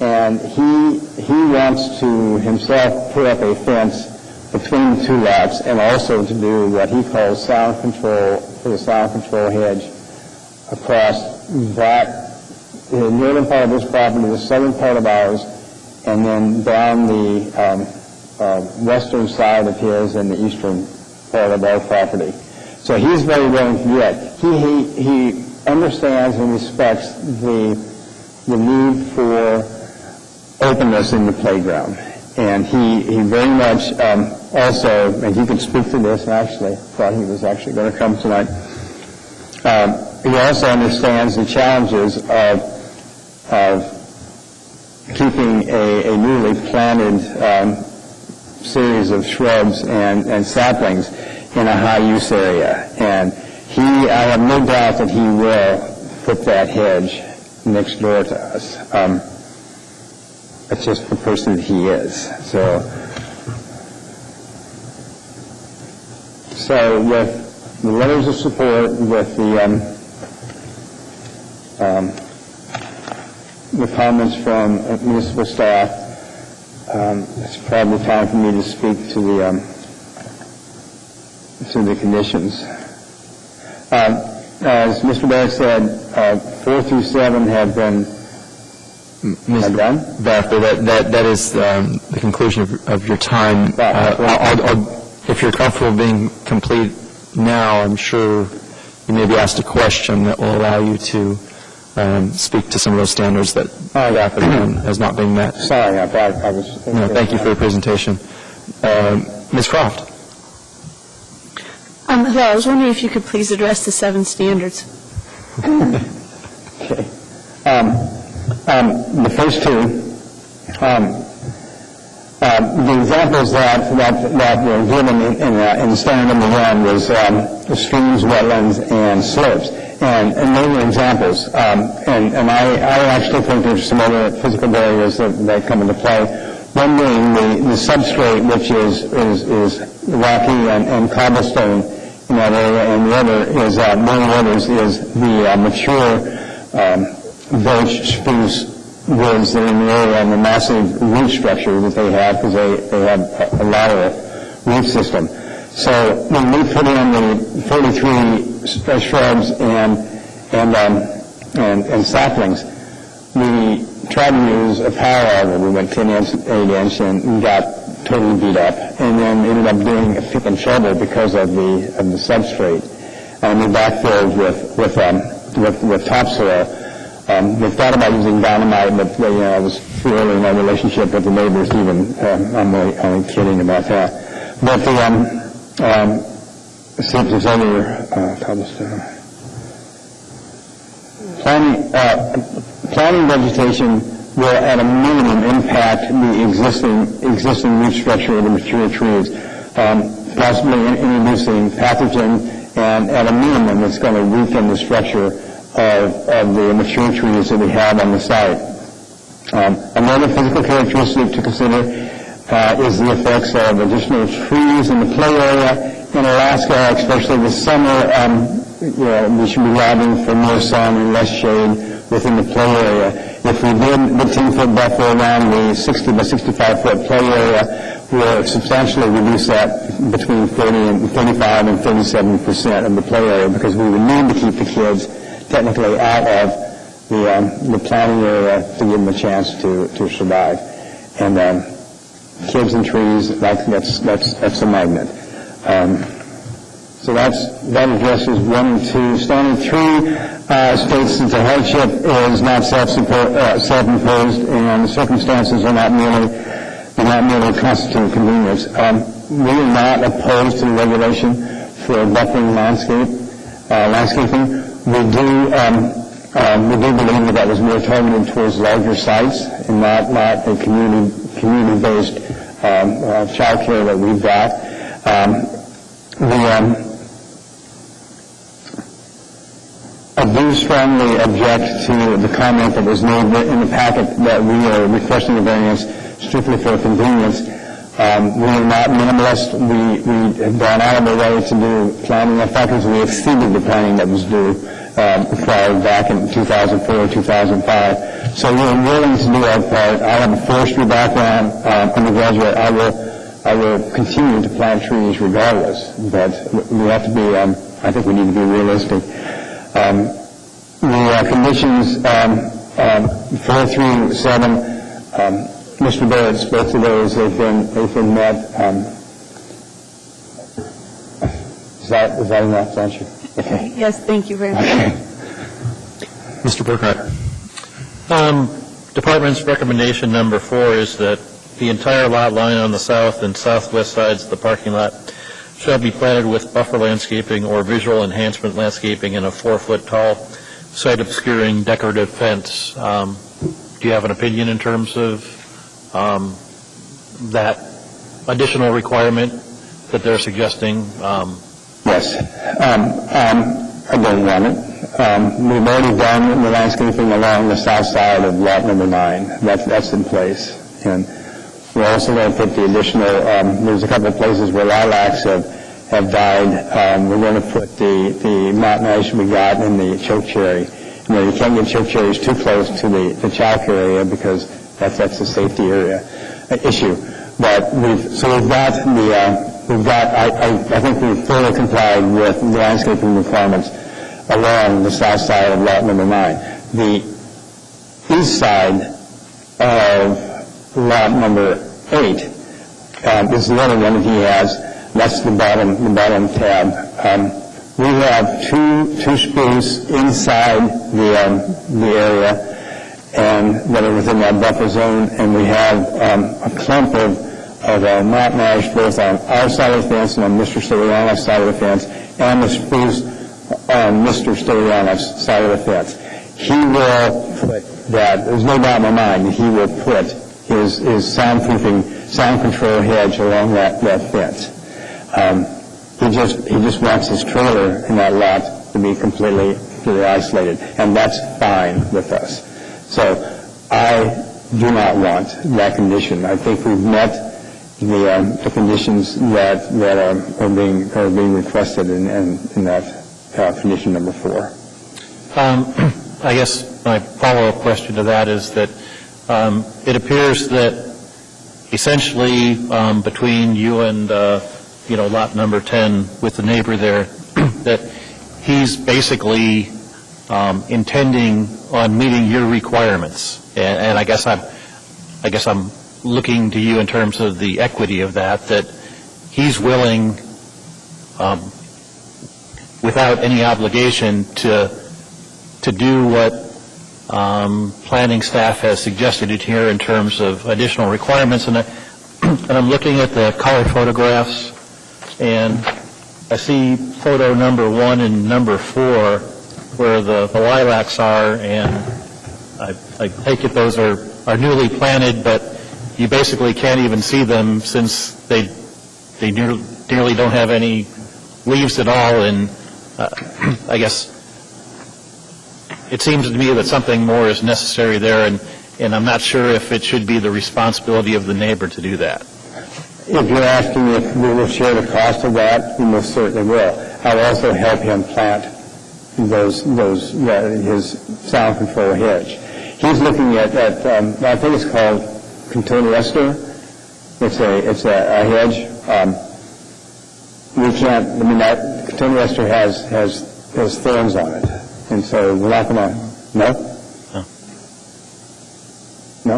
and he wants to himself put up a fence between the 2 lots, and also to do what he calls sound control hedge across that, the northern part of this property, the southern part of ours, and then down the western side of his and the eastern part of our property. So he's very willing to do that. He understands and respects the the need for openness in the playground. And he very much also, and he could speak to this, actually, thought he was actually going to come tonight. He also understands the challenges of keeping a newly planted series of shrubs and saplings in a high-use area. And I have no doubt that he will put that hedge next door to us. That's just the person that he is. So with the letters of support, with the comments from municipal staff, it's probably time for me to speak to the conditions. As Mr. Barrett said, 4 through 7 have been done. That is the conclusion of your time. If you're comfortable being complete now, I'm sure you may be asked a question that will allow you to speak to some of those standards that has not been met. Sorry, I was... No, thank you for your presentation. Ms. Croft. Hello, I was wondering if you could please address the 7 standards. Okay. The first 2, the examples that were given in standard number 1 was streams, wetlands, and slopes. And they were examples. And I actually think there's some other physical barriers that come into play. One being the substrate, which is rocky and cobblestone in that area, and the other is, one of the others is the mature birch, spruce woods that are in the area and the massive root structure that they have, because they have a lateral root system. So when we put in the 43 shrubs and saplings, we tried to use a power auger. We went 10-inch, 8-inch, and we got totally beat up, and then ended up doing a thick and trouble because of the substrate. And we backfilled with topsoil. We thought about using dynamite, but I was too early in our relationship with the neighbors. Even I'm only kidding about that. But see if there's other cobblestone. Planting vegetation will, at a minimum, impact the existing root structure of the mature trees, possibly introducing pathogen, and at a minimum, it's going to weaken the structure of the mature trees that we have on the site. Another physical characteristic to consider is the effects of additional trees in the play area. In Alaska, especially this summer, we should be lobbying for more sun and less shade within the play area. If we did the 10-foot buffer around the 60 by 65-foot play area, we'll substantially reduce that between 35 and 37% of the play area, because we would need to keep the kids technically out of the planting area to give them a chance to survive. And kids and trees, that's a magnet. So that addresses 1 and 2. Standard 3 states that the hardship is not self-imposed, and the circumstances are not merely constitute convenience. We are not opposed to the regulation for buffering landscaping. We do believe that was more targeted towards larger sites and not a community-based child care that we've got. I do strongly object to the comment that was made in the packet that we are requesting a variance strictly for convenience. We are not minimalist. We have gone out of our way to do planning. In fact, we exceeded the planning that was due required back in 2004, 2005. So we are willing to do our part. I have a forestry background, undergraduate. I will continue to plant trees regardless, but we have to be, I think we need to be realistic. The conditions 4 through 7, Mr. Barrett spoke to those. They've been met. Is that enough, don't you? Okay. Yes, thank you very much. Mr. Burkhart. Department's recommendation number 4 is that the entire lot line on the south and southwest sides of the parking lot shall be planted with buffer landscaping or visual enhancement landscaping and a 4-foot-tall site-obscuring decorative fence. Do you have an opinion in terms of that additional requirement that they're suggesting? Yes. I don't want it. We've already done the landscaping along the south side of lot number 9. That's in place. And we're also going to put the additional, there's a couple of places where lilacs have died. We're going to put the mountain ash we got in the chokecherry. You can't get chokecherries too close to the child care area because that's a safety issue. But I think we've fully complied with the landscaping requirements along the south side of lot number 9. The east side of lot number 8 is the other one that he has. That's the bottom tab. We have two spruce inside the area and that are within that buffer zone, and we have a clump of mountain ash both on our side of the fence and on Mr. Storianoff's side of the fence, and the spruce on Mr. Storianoff's side of the fence. He will put that, there's no doubt in my mind that he will put his soundproofing, sound control hedge along that fence. He just wants his trailer in that lot to be completely isolated, and that's fine with us. So I do not want that condition. I think we've met the conditions that are being requested in that condition number 4. I guess my follow-up question to that is that it appears that essentially between you and lot number 10 with the neighbor there, that he's basically intending on meeting your requirements, and I guess I'm looking to you in terms of the equity of that he's willing, without any obligation, to do what planning staff has suggested here in terms of additional requirements. And I'm looking at the color photographs, and I see photo number 1 and number 4 where the lilacs are, and I take it those are newly planted, but you basically can't even see them since they nearly don't have any leaves at all. And I guess it seems to me that something more is necessary there, and I'm not sure if it should be the responsibility of the neighbor to do that. If you're asking if we will share the cost of that, we most certainly will. I'll also help him plant his sound control hedge. He's looking at I think it's called Cotoneaster. It's a hedge. We can't. I mean, that Cotoneaster has thorns on it, and so we're not going to. No.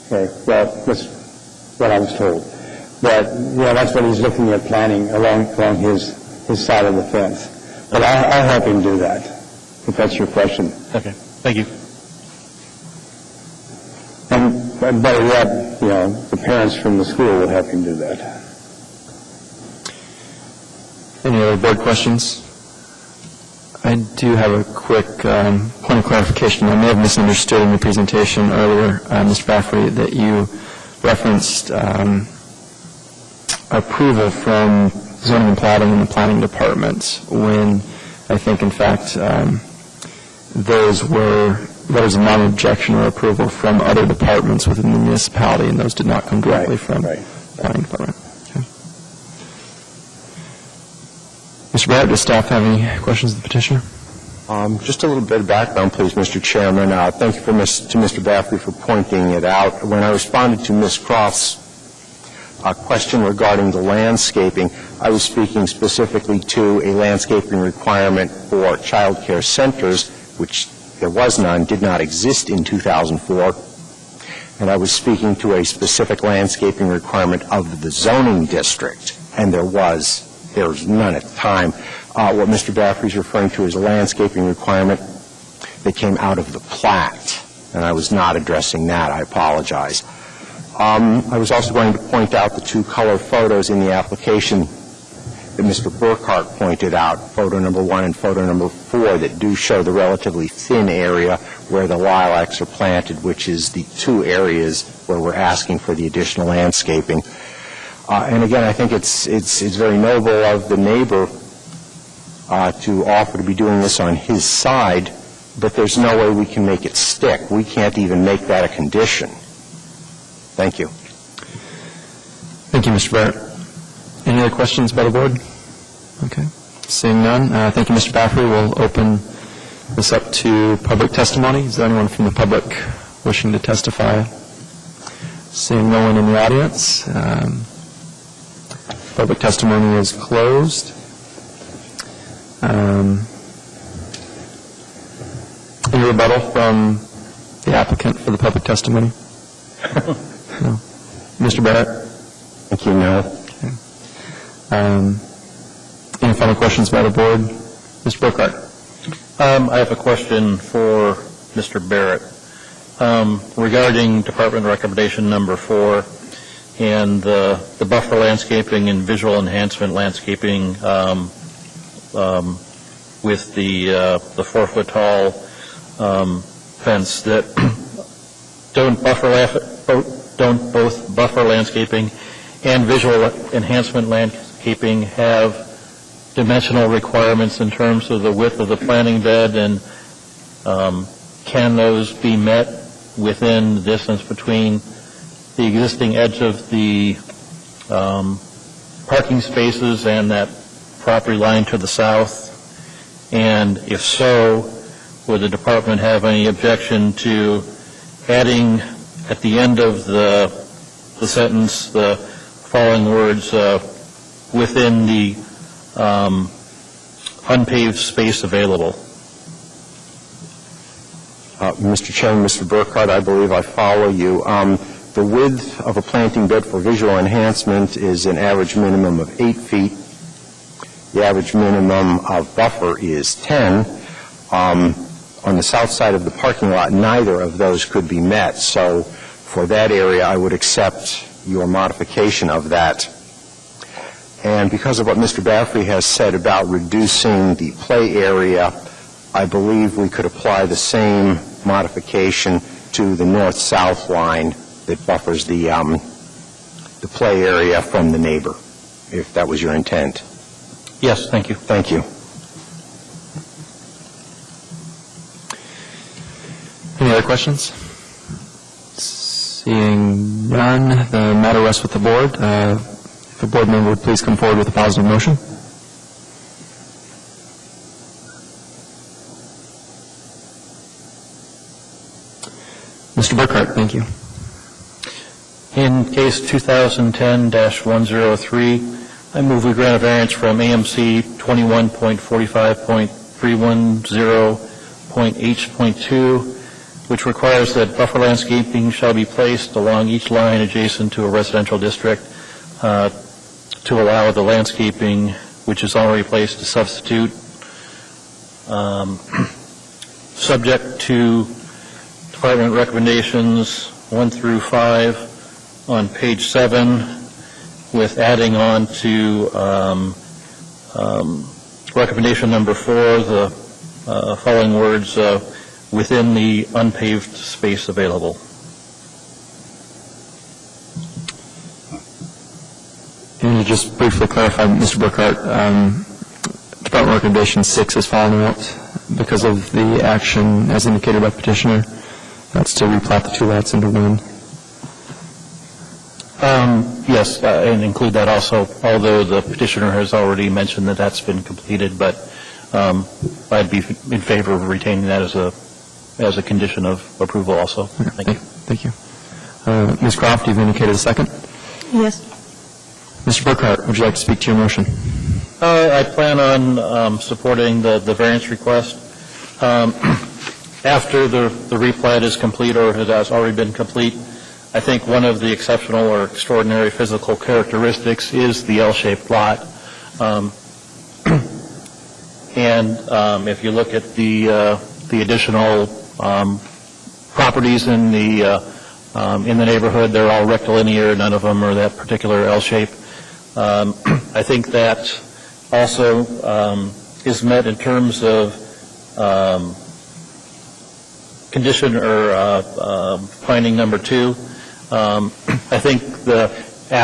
Okay. Well, that's what I was told. But that's what he's looking at planting along his side of the fence. But I'll help him do that, if that's your question. Okay. Thank you. And better yet, the parents from the school will help him do that. Any other board questions? I do have a quick point of clarification. I may have misunderstood in the presentation earlier, Mr. Baffrey, that you referenced approval from zoning and planning and the planning departments when I think, in fact, those were letters of non-objection or approval from other departments within the municipality, and those did not come directly from the planning department. Okay. Mr. Barrett, does staff have any questions of the petitioner? Just a little bit of background, please, Mr. Chairman. Thank you to Mr. Baffrey for pointing it out. When I responded to Ms. Croft's question regarding the landscaping, I was speaking specifically to a landscaping requirement for child care centers, which there was none, did not exist in 2004. And I was speaking to a specific landscaping requirement of the zoning district, and there was none at the time. What Mr. Baffrey is referring to is a landscaping requirement that came out of the plat. and I was not addressing that. I apologize. I was also going to point out the two color photos in the application that Mr. Burkhart pointed out, photo number 1 and photo number 4, that do show the relatively thin area where the lilacs are planted, which is the two areas where we're asking for the additional landscaping. And again, I think it's very noble of the neighbor to offer to be doing this on his side, but there's no way we can make it stick. We can't even make that a condition. Thank you. Thank you, Mr. Barrett. Any other questions by the board? Okay. Seeing none, thank you, Mr. Baffrey. We'll open this up to public testimony. Is there anyone from the public wishing to testify? Seeing no one in the audience, public testimony is closed. Any rebuttal from the applicant for the public testimony? No. Mr. Barrett? Thank you, no. Okay. Any final questions by the board? Mr. Burkhart? I have a question for Mr. Barrett regarding Department Recommendation Number 4 and the buffer landscaping and visual enhancement landscaping with the 4-foot-tall fence that don't both buffer landscaping and visual enhancement landscaping have dimensional requirements in terms of the width of the planting bed, and can those be met within the distance between the existing edge of the parking spaces and that property line to the south? And if so, would the department have any objection to adding at the end of the sentence the following words, within the unpaved space available? Mr. Chairman, Mr. Burkhart, I believe I follow you. The width of a planting bed for visual enhancement is an average minimum of 8 feet. The average minimum of buffer is 10. On the south side of the parking lot, neither of those could be met. So for that area, I would accept your modification of that. And because of what Mr. Baffrey has said about reducing the play area, I believe we could apply the same modification to the north-south line that buffers the play area from the neighbor, if that was your intent. Yes, thank you. Thank you. Any other questions? Seeing none, the matter rests with the board. If a board member would please come forward with a positive motion. Mr. Burkhart, thank you. In case 2010-103, I move we grant a variance from AMC 21.45.310.H.2, which requires that buffer landscaping shall be placed along each line adjacent to a residential district to allow the landscaping which is already placed to substitute, subject to Department recommendations 1 through 5 on page 7, with adding on to recommendation number 4 the following words, within the unpaved space available. And to just briefly clarify, Mr. Burkhart, Department Recommendation 6 is falling out because of the action as indicated by petitioner. That's to replat the two lots into one. Yes, and include that also, although the petitioner has already mentioned that that's been completed, but I'd be in favor of retaining that as a condition of approval also. Thank you. Thank you. Ms. Croft, you've indicated a second. Yes. Mr. Burkhart, would you like to speak to your motion? I plan on supporting the variance request. After the replat is complete or has already been complete, I think one of the exceptional or extraordinary physical characteristics is the L-shaped lot. And if you look at the additional properties in the neighborhood. They're all rectilinear. None of them are that particular L shape. I think that also is met in terms of condition or finding number 2. I think the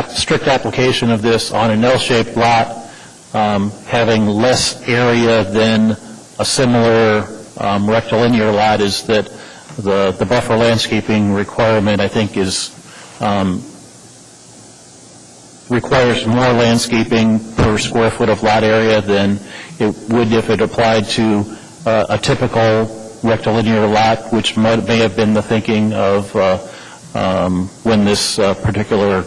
strict application of this on an L-shaped lot having less area than a similar rectilinear lot is that the buffer landscaping requirement, I think, is requires more landscaping per square foot of lot area than it would if it applied to a typical rectilinear lot, which may have been the thinking of when this particular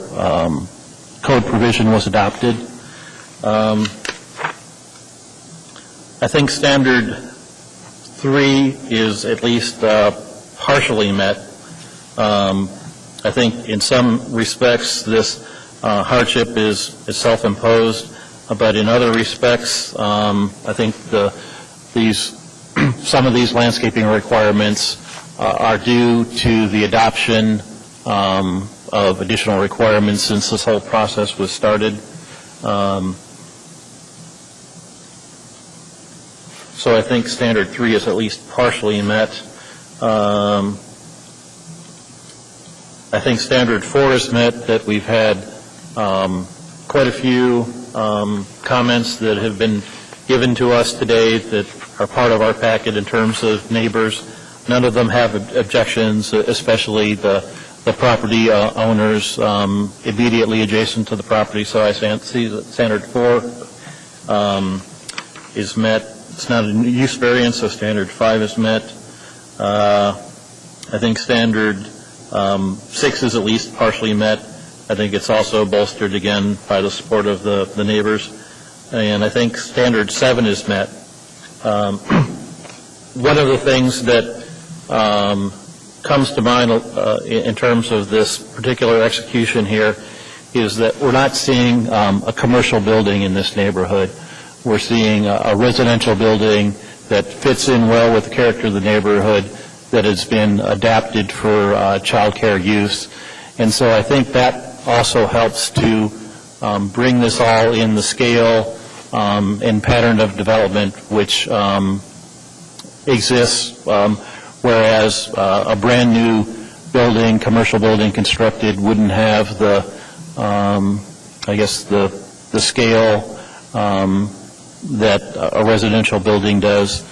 code provision was adopted. I think standard 3 is at least partially met. I think in some respects this hardship is self-imposed, but in other respects I think some of these landscaping requirements are due to the adoption of additional requirements since this whole process was started. So I think standard 3 is at least partially met. I think standard 4 is met, that we've had quite a few comments that have been given to us today that are part of our packet in terms of neighbors. None of them have objections, especially the property owners immediately adjacent to the property. So I see that standard 4 is met. It's not a use variance, so standard 5 is met. I think standard 6 is at least partially met. I think it's also bolstered again by the support of the neighbors. And I think standard 7 is met. One of the things that comes to mind in terms of this particular execution here is that we're not seeing a commercial building in this neighborhood. We're seeing a residential building that fits in well with the character of the neighborhood, that has been adapted for child care use. And so I think that also helps to bring this all in the scale and pattern of development which exists, whereas a brand new building, commercial building constructed wouldn't have the, I guess, the scale that a residential building does.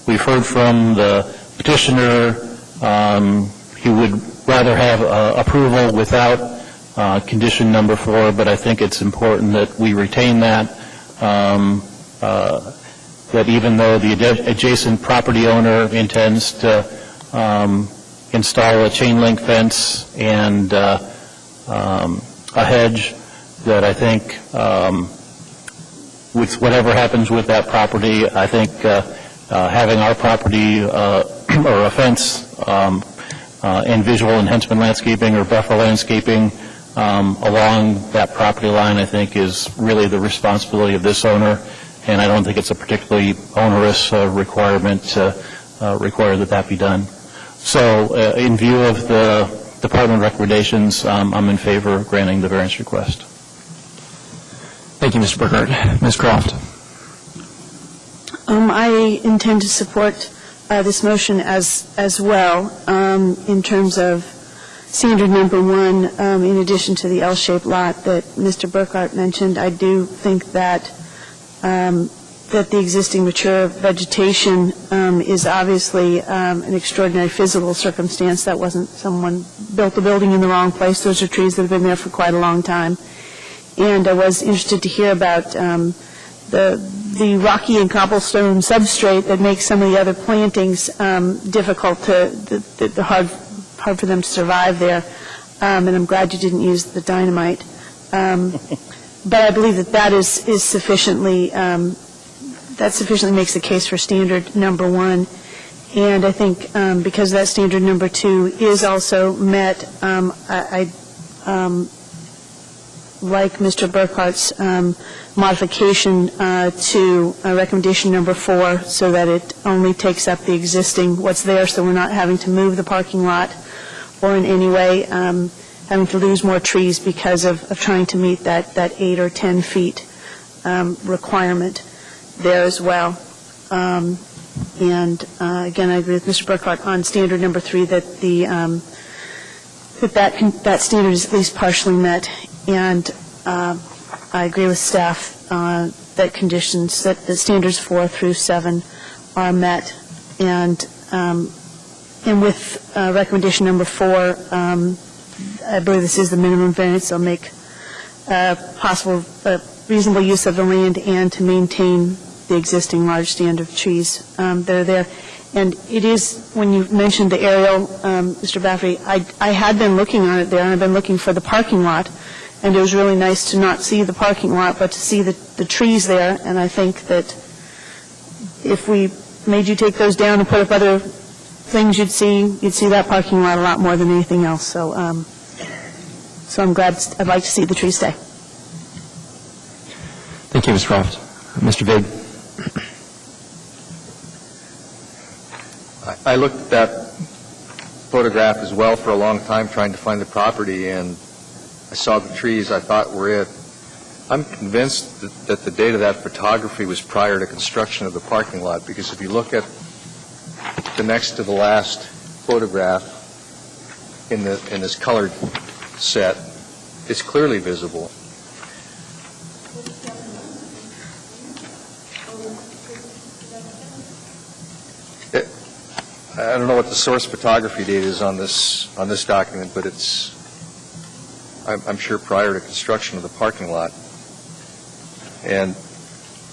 We've heard from the petitioner. He would rather have approval without condition number 4, but I think it's important that we retain that, that even though the adjacent property owner intends to install a chain link fence and a hedge, that I think with whatever happens with that property, I think having our property or a fence and visual enhancement landscaping or buffer landscaping along that property line, I think, is really the responsibility of this owner, and I don't think it's a particularly onerous requirement to require that that be done. So in view of the department recommendations, I'm in favor of granting the variance request. Thank you, Mr. Burkhardt. Ms. Croft. I intend to support this motion as well in terms of standard number 1. In addition to the L-shaped lot that Mr. Burkhardt mentioned, I do think that that the existing mature vegetation is obviously an extraordinary physical circumstance. That wasn't someone built the building in the wrong place. Those are trees that have been there for quite a long time. And I was interested to hear about the rocky and cobblestone substrate that makes some of the other plantings difficult hard for them to survive there. And I'm glad you didn't use the dynamite. But I believe that is sufficiently that sufficiently makes the case for standard number 1. And I think because that standard number 2 is also met, like Mr. Burkhart's modification to recommendation number 4, so that it only takes up the existing, what's there, so we're not having to move the parking lot or in any way having to lose more trees because of trying to meet that 8 or 10 feet requirement there as well. And again, I agree with Mr. Burkhart on standard number 3 that that standard is at least partially met. And I agree with staff that conditions, that the standards 4 through 7 are met. And with recommendation number 4, I believe this is the minimum variance. They'll make possible reasonable use of the land and to maintain the existing large stand of trees that are there. And it is, when you mentioned the aerial, Mr. Baffrey, I had been looking on it there, and I've been looking for the parking lot, and it was really nice to not see the parking lot, but to see the trees there. And I think that if we made you take those down and put up other things, you'd see that parking lot a lot more than anything else. So I'm glad. I'd like to see the trees stay. Thank you, Ms. Croft. Mr. Vig. I looked at that photograph as well for a long time trying to find the property, and I saw the trees I thought were it. I'm convinced that the date of that photography was prior to construction of the parking lot, because if you look at the next to the last photograph in this colored set, it's clearly visible. I don't know what the source photography date is on this document, but it's, I'm sure, prior to construction of the parking lot. And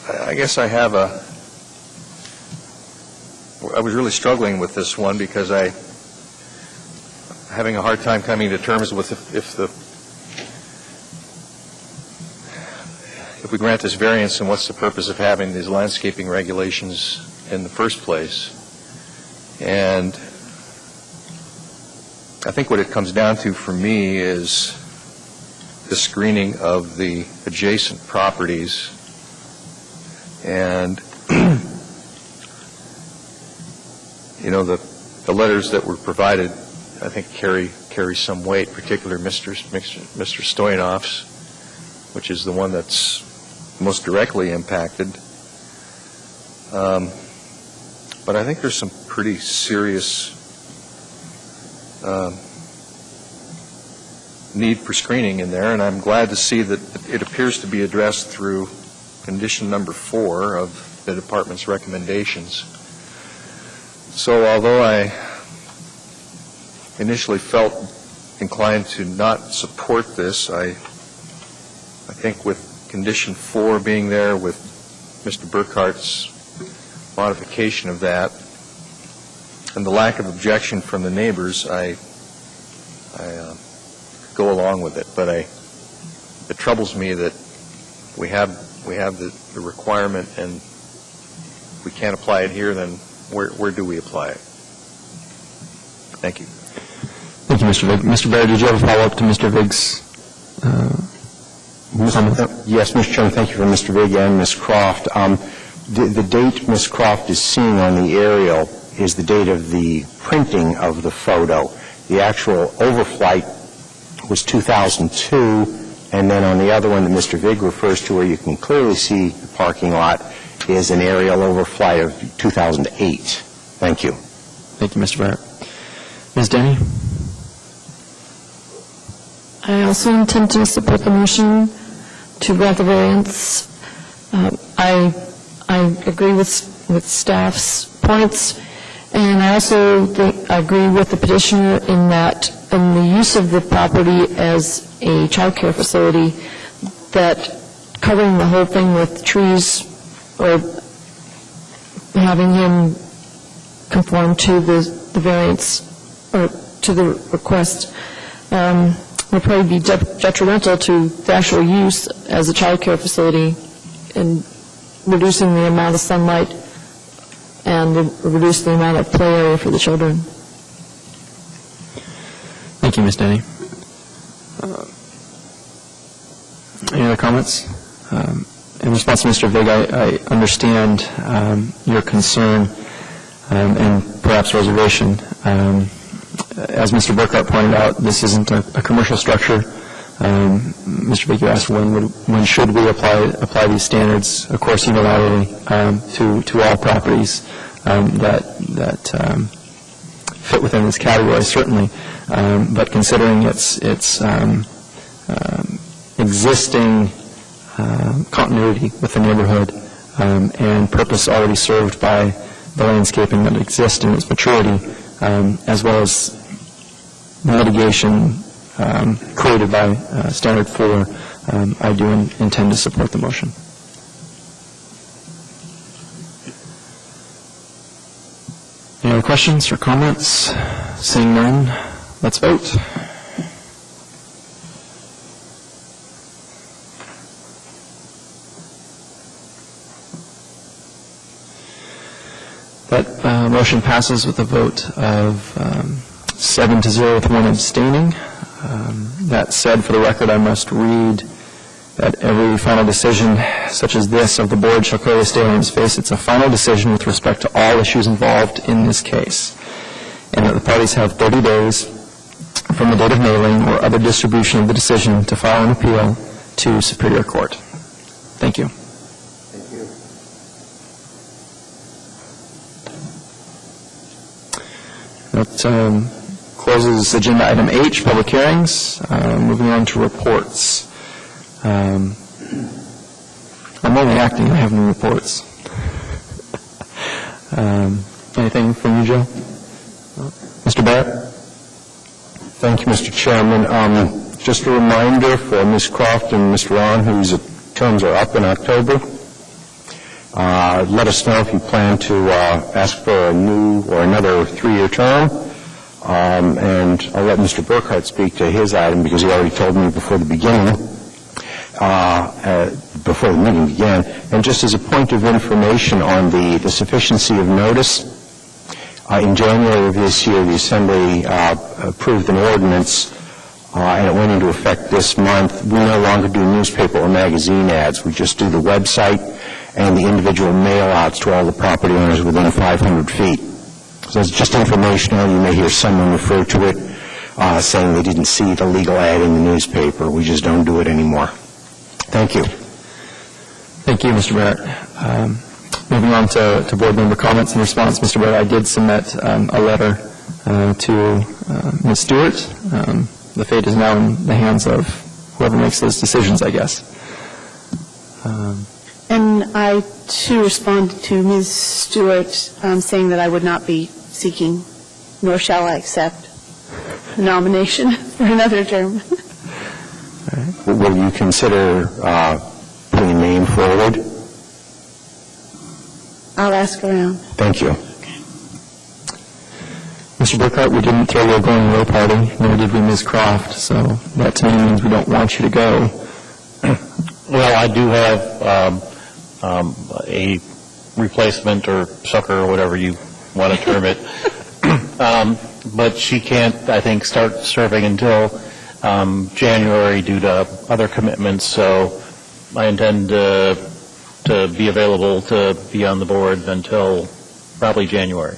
I guess I was really struggling with this one because having a hard time coming to terms with if we grant this variance, and what's the purpose of having these landscaping regulations in the first place. And I think what it comes down to for me is the screening of the adjacent properties. And, you know, the letters that were provided, I think, carry some weight, particularly Mr. Stoyanov's, which is the one that's most directly impacted. But I think there's some pretty serious need for screening in there, and I'm glad to see that it appears to be addressed through condition number 4 of the department's recommendations. So although I initially felt inclined to not support this, I think with condition 4 being there, with Mr. Burkhart's modification of that, and the lack of objection from the neighbors, I go along with it. But it troubles me that we have the requirement, and we can't apply it here. Then where do we apply it? Thank you. Thank you, Mr. Vig. Mr. Barrett, did you have a follow-up to Mr. Vig's comment? Yes, Mr. Chairman. Thank you for Mr. Vig and Ms. Croft. The date Ms. Croft is seeing on the aerial is the date of the printing of the photo. The actual overflight was 2002, and then on the other one that Mr. Vig refers to, where you can clearly see the parking lot, is an aerial overflight of 2008. Thank you. Thank you, Mr. Barrett. Ms. Denny? I also intend to support the motion to grant the variance. I agree with staff's points, and I also agree with the petitioner in that in the use of the property as a child care facility, that covering the whole thing with trees or having him conform to the variance or to the request would probably be detrimental to the actual use as a child care facility and reducing the amount of sunlight and reduce the amount of play area for the children. Thank you, Ms. Denny. Any other comments? In response to Mr. Vig, I understand your concern and perhaps reservation. As Mr. Burkhart pointed out, this isn't a commercial structure. Mr. Vig, you asked when should we apply these standards, of course, unilaterally to all properties that fit within this category, certainly. But considering its existing continuity with the neighborhood and purpose already served by the landscaping that exists in its maturity, as well as mitigation created by Standard 4, I do intend to support the motion. Any other questions or comments? Seeing none, let's vote. That motion passes with a vote of 7-0 with one abstaining. That said, for the record, I must read that every final decision such as this of the board shall clearly state on its face it's a final decision with respect to all issues involved in this case, and that the parties have 30 days from the date of mailing or other distribution of the decision to file an appeal to Superior Court. Thank you. That closes agenda item H, public hearings. Moving on to reports. I'm only acting, I have no reports. Anything from you, Joe? Mr. Barrett? Thank you, Mr. Chairman. Just a reminder for Ms. Croft and Mr. Ron, whose terms are up in October, let us know if you plan to ask for a new or another 3-year term. And I'll let Mr. Burkhart speak to his item because he already told me before the meeting began. And just as a point of information on the sufficiency of notice, in January of this year, the Assembly approved an ordinance, and it went into effect this month. We no longer do newspaper or magazine ads. We just do the website and the individual mail-outs to all the property owners within 500 feet. So it's just informational. You may hear someone refer to it saying they didn't see the legal ad in the newspaper. We just don't do it anymore. Thank you. Thank you, Mr. Barrett. Moving on to board member comments and response, Mr. Barrett, I did submit a letter to Ms. Stewart. The fate is now in the hands of whoever makes those decisions, I guess. And I, too, responded to Ms. Stewart saying that I would not be seeking, nor shall I accept, the nomination for another term. Right. Will you consider putting a name forward? I'll ask around. Thank you. Mr. Burkhart, we didn't throw you a going away party, nor did we Ms. Croft, so that to me means we don't want you to go. Well, I do have a replacement or sucker or whatever you want to term it. But she can't, I think, start serving until January due to other commitments. So I intend to be available to be on the board until probably January.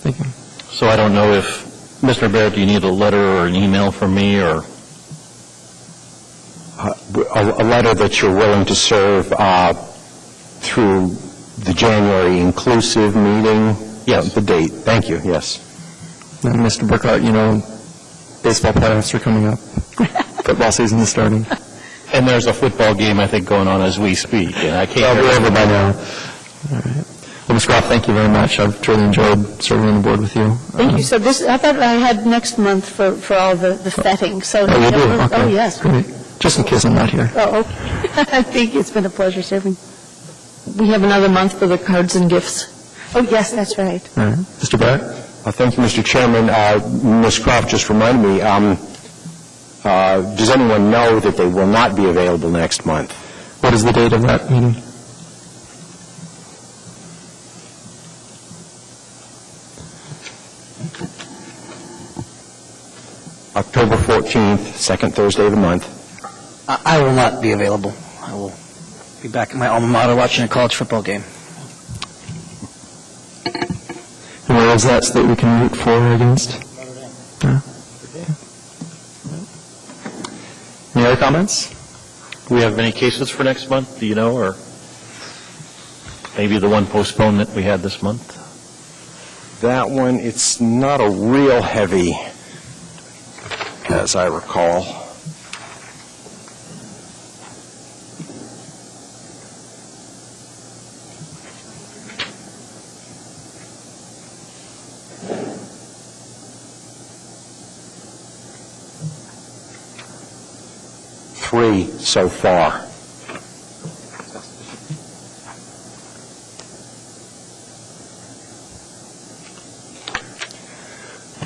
Thank you. So I don't know if, Mr. Barrett, do you need a letter or an email from me or? A letter that you're willing to serve through the January inclusive meeting? Yes. The date. Thank you. Yes. And Mr. Burkhart, you know, baseball playoffs are coming up. Football season is starting. And there's a football game, I think, going on as we speak. And I can't. I'll be over by now. All right. Well, Ms. Croft, thank you very much. I've truly enjoyed serving on the board with you. Thank you. So this, I thought I had next month for all the vetting. So oh, you do? Okay. Oh, yes. Great. Just in case I'm not here. Oh, okay. Thank you. It's been a pleasure serving. We have another month for the cards and gifts. Oh, yes, that's right. All right. Mr. Barrett? Thank you, Mr. Chairman. Ms. Croft just reminded me, does anyone know that they will not be available next month? What is the date of that meeting? October 14th, second Thursday of the month. I will not be available. I will be back at my alma mater watching a college football game. And where is that so that we can root for or against? Yeah. Any other comments? Do we have any cases for next month, do you know, or maybe the one postponement we had this month? That one, it's not a real heavy, as I recall. Three so far.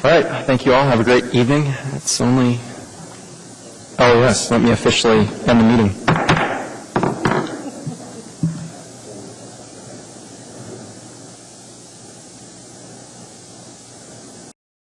All right, thank you all. Have a great evening. It's only... Oh, yes, let me officially end the meeting.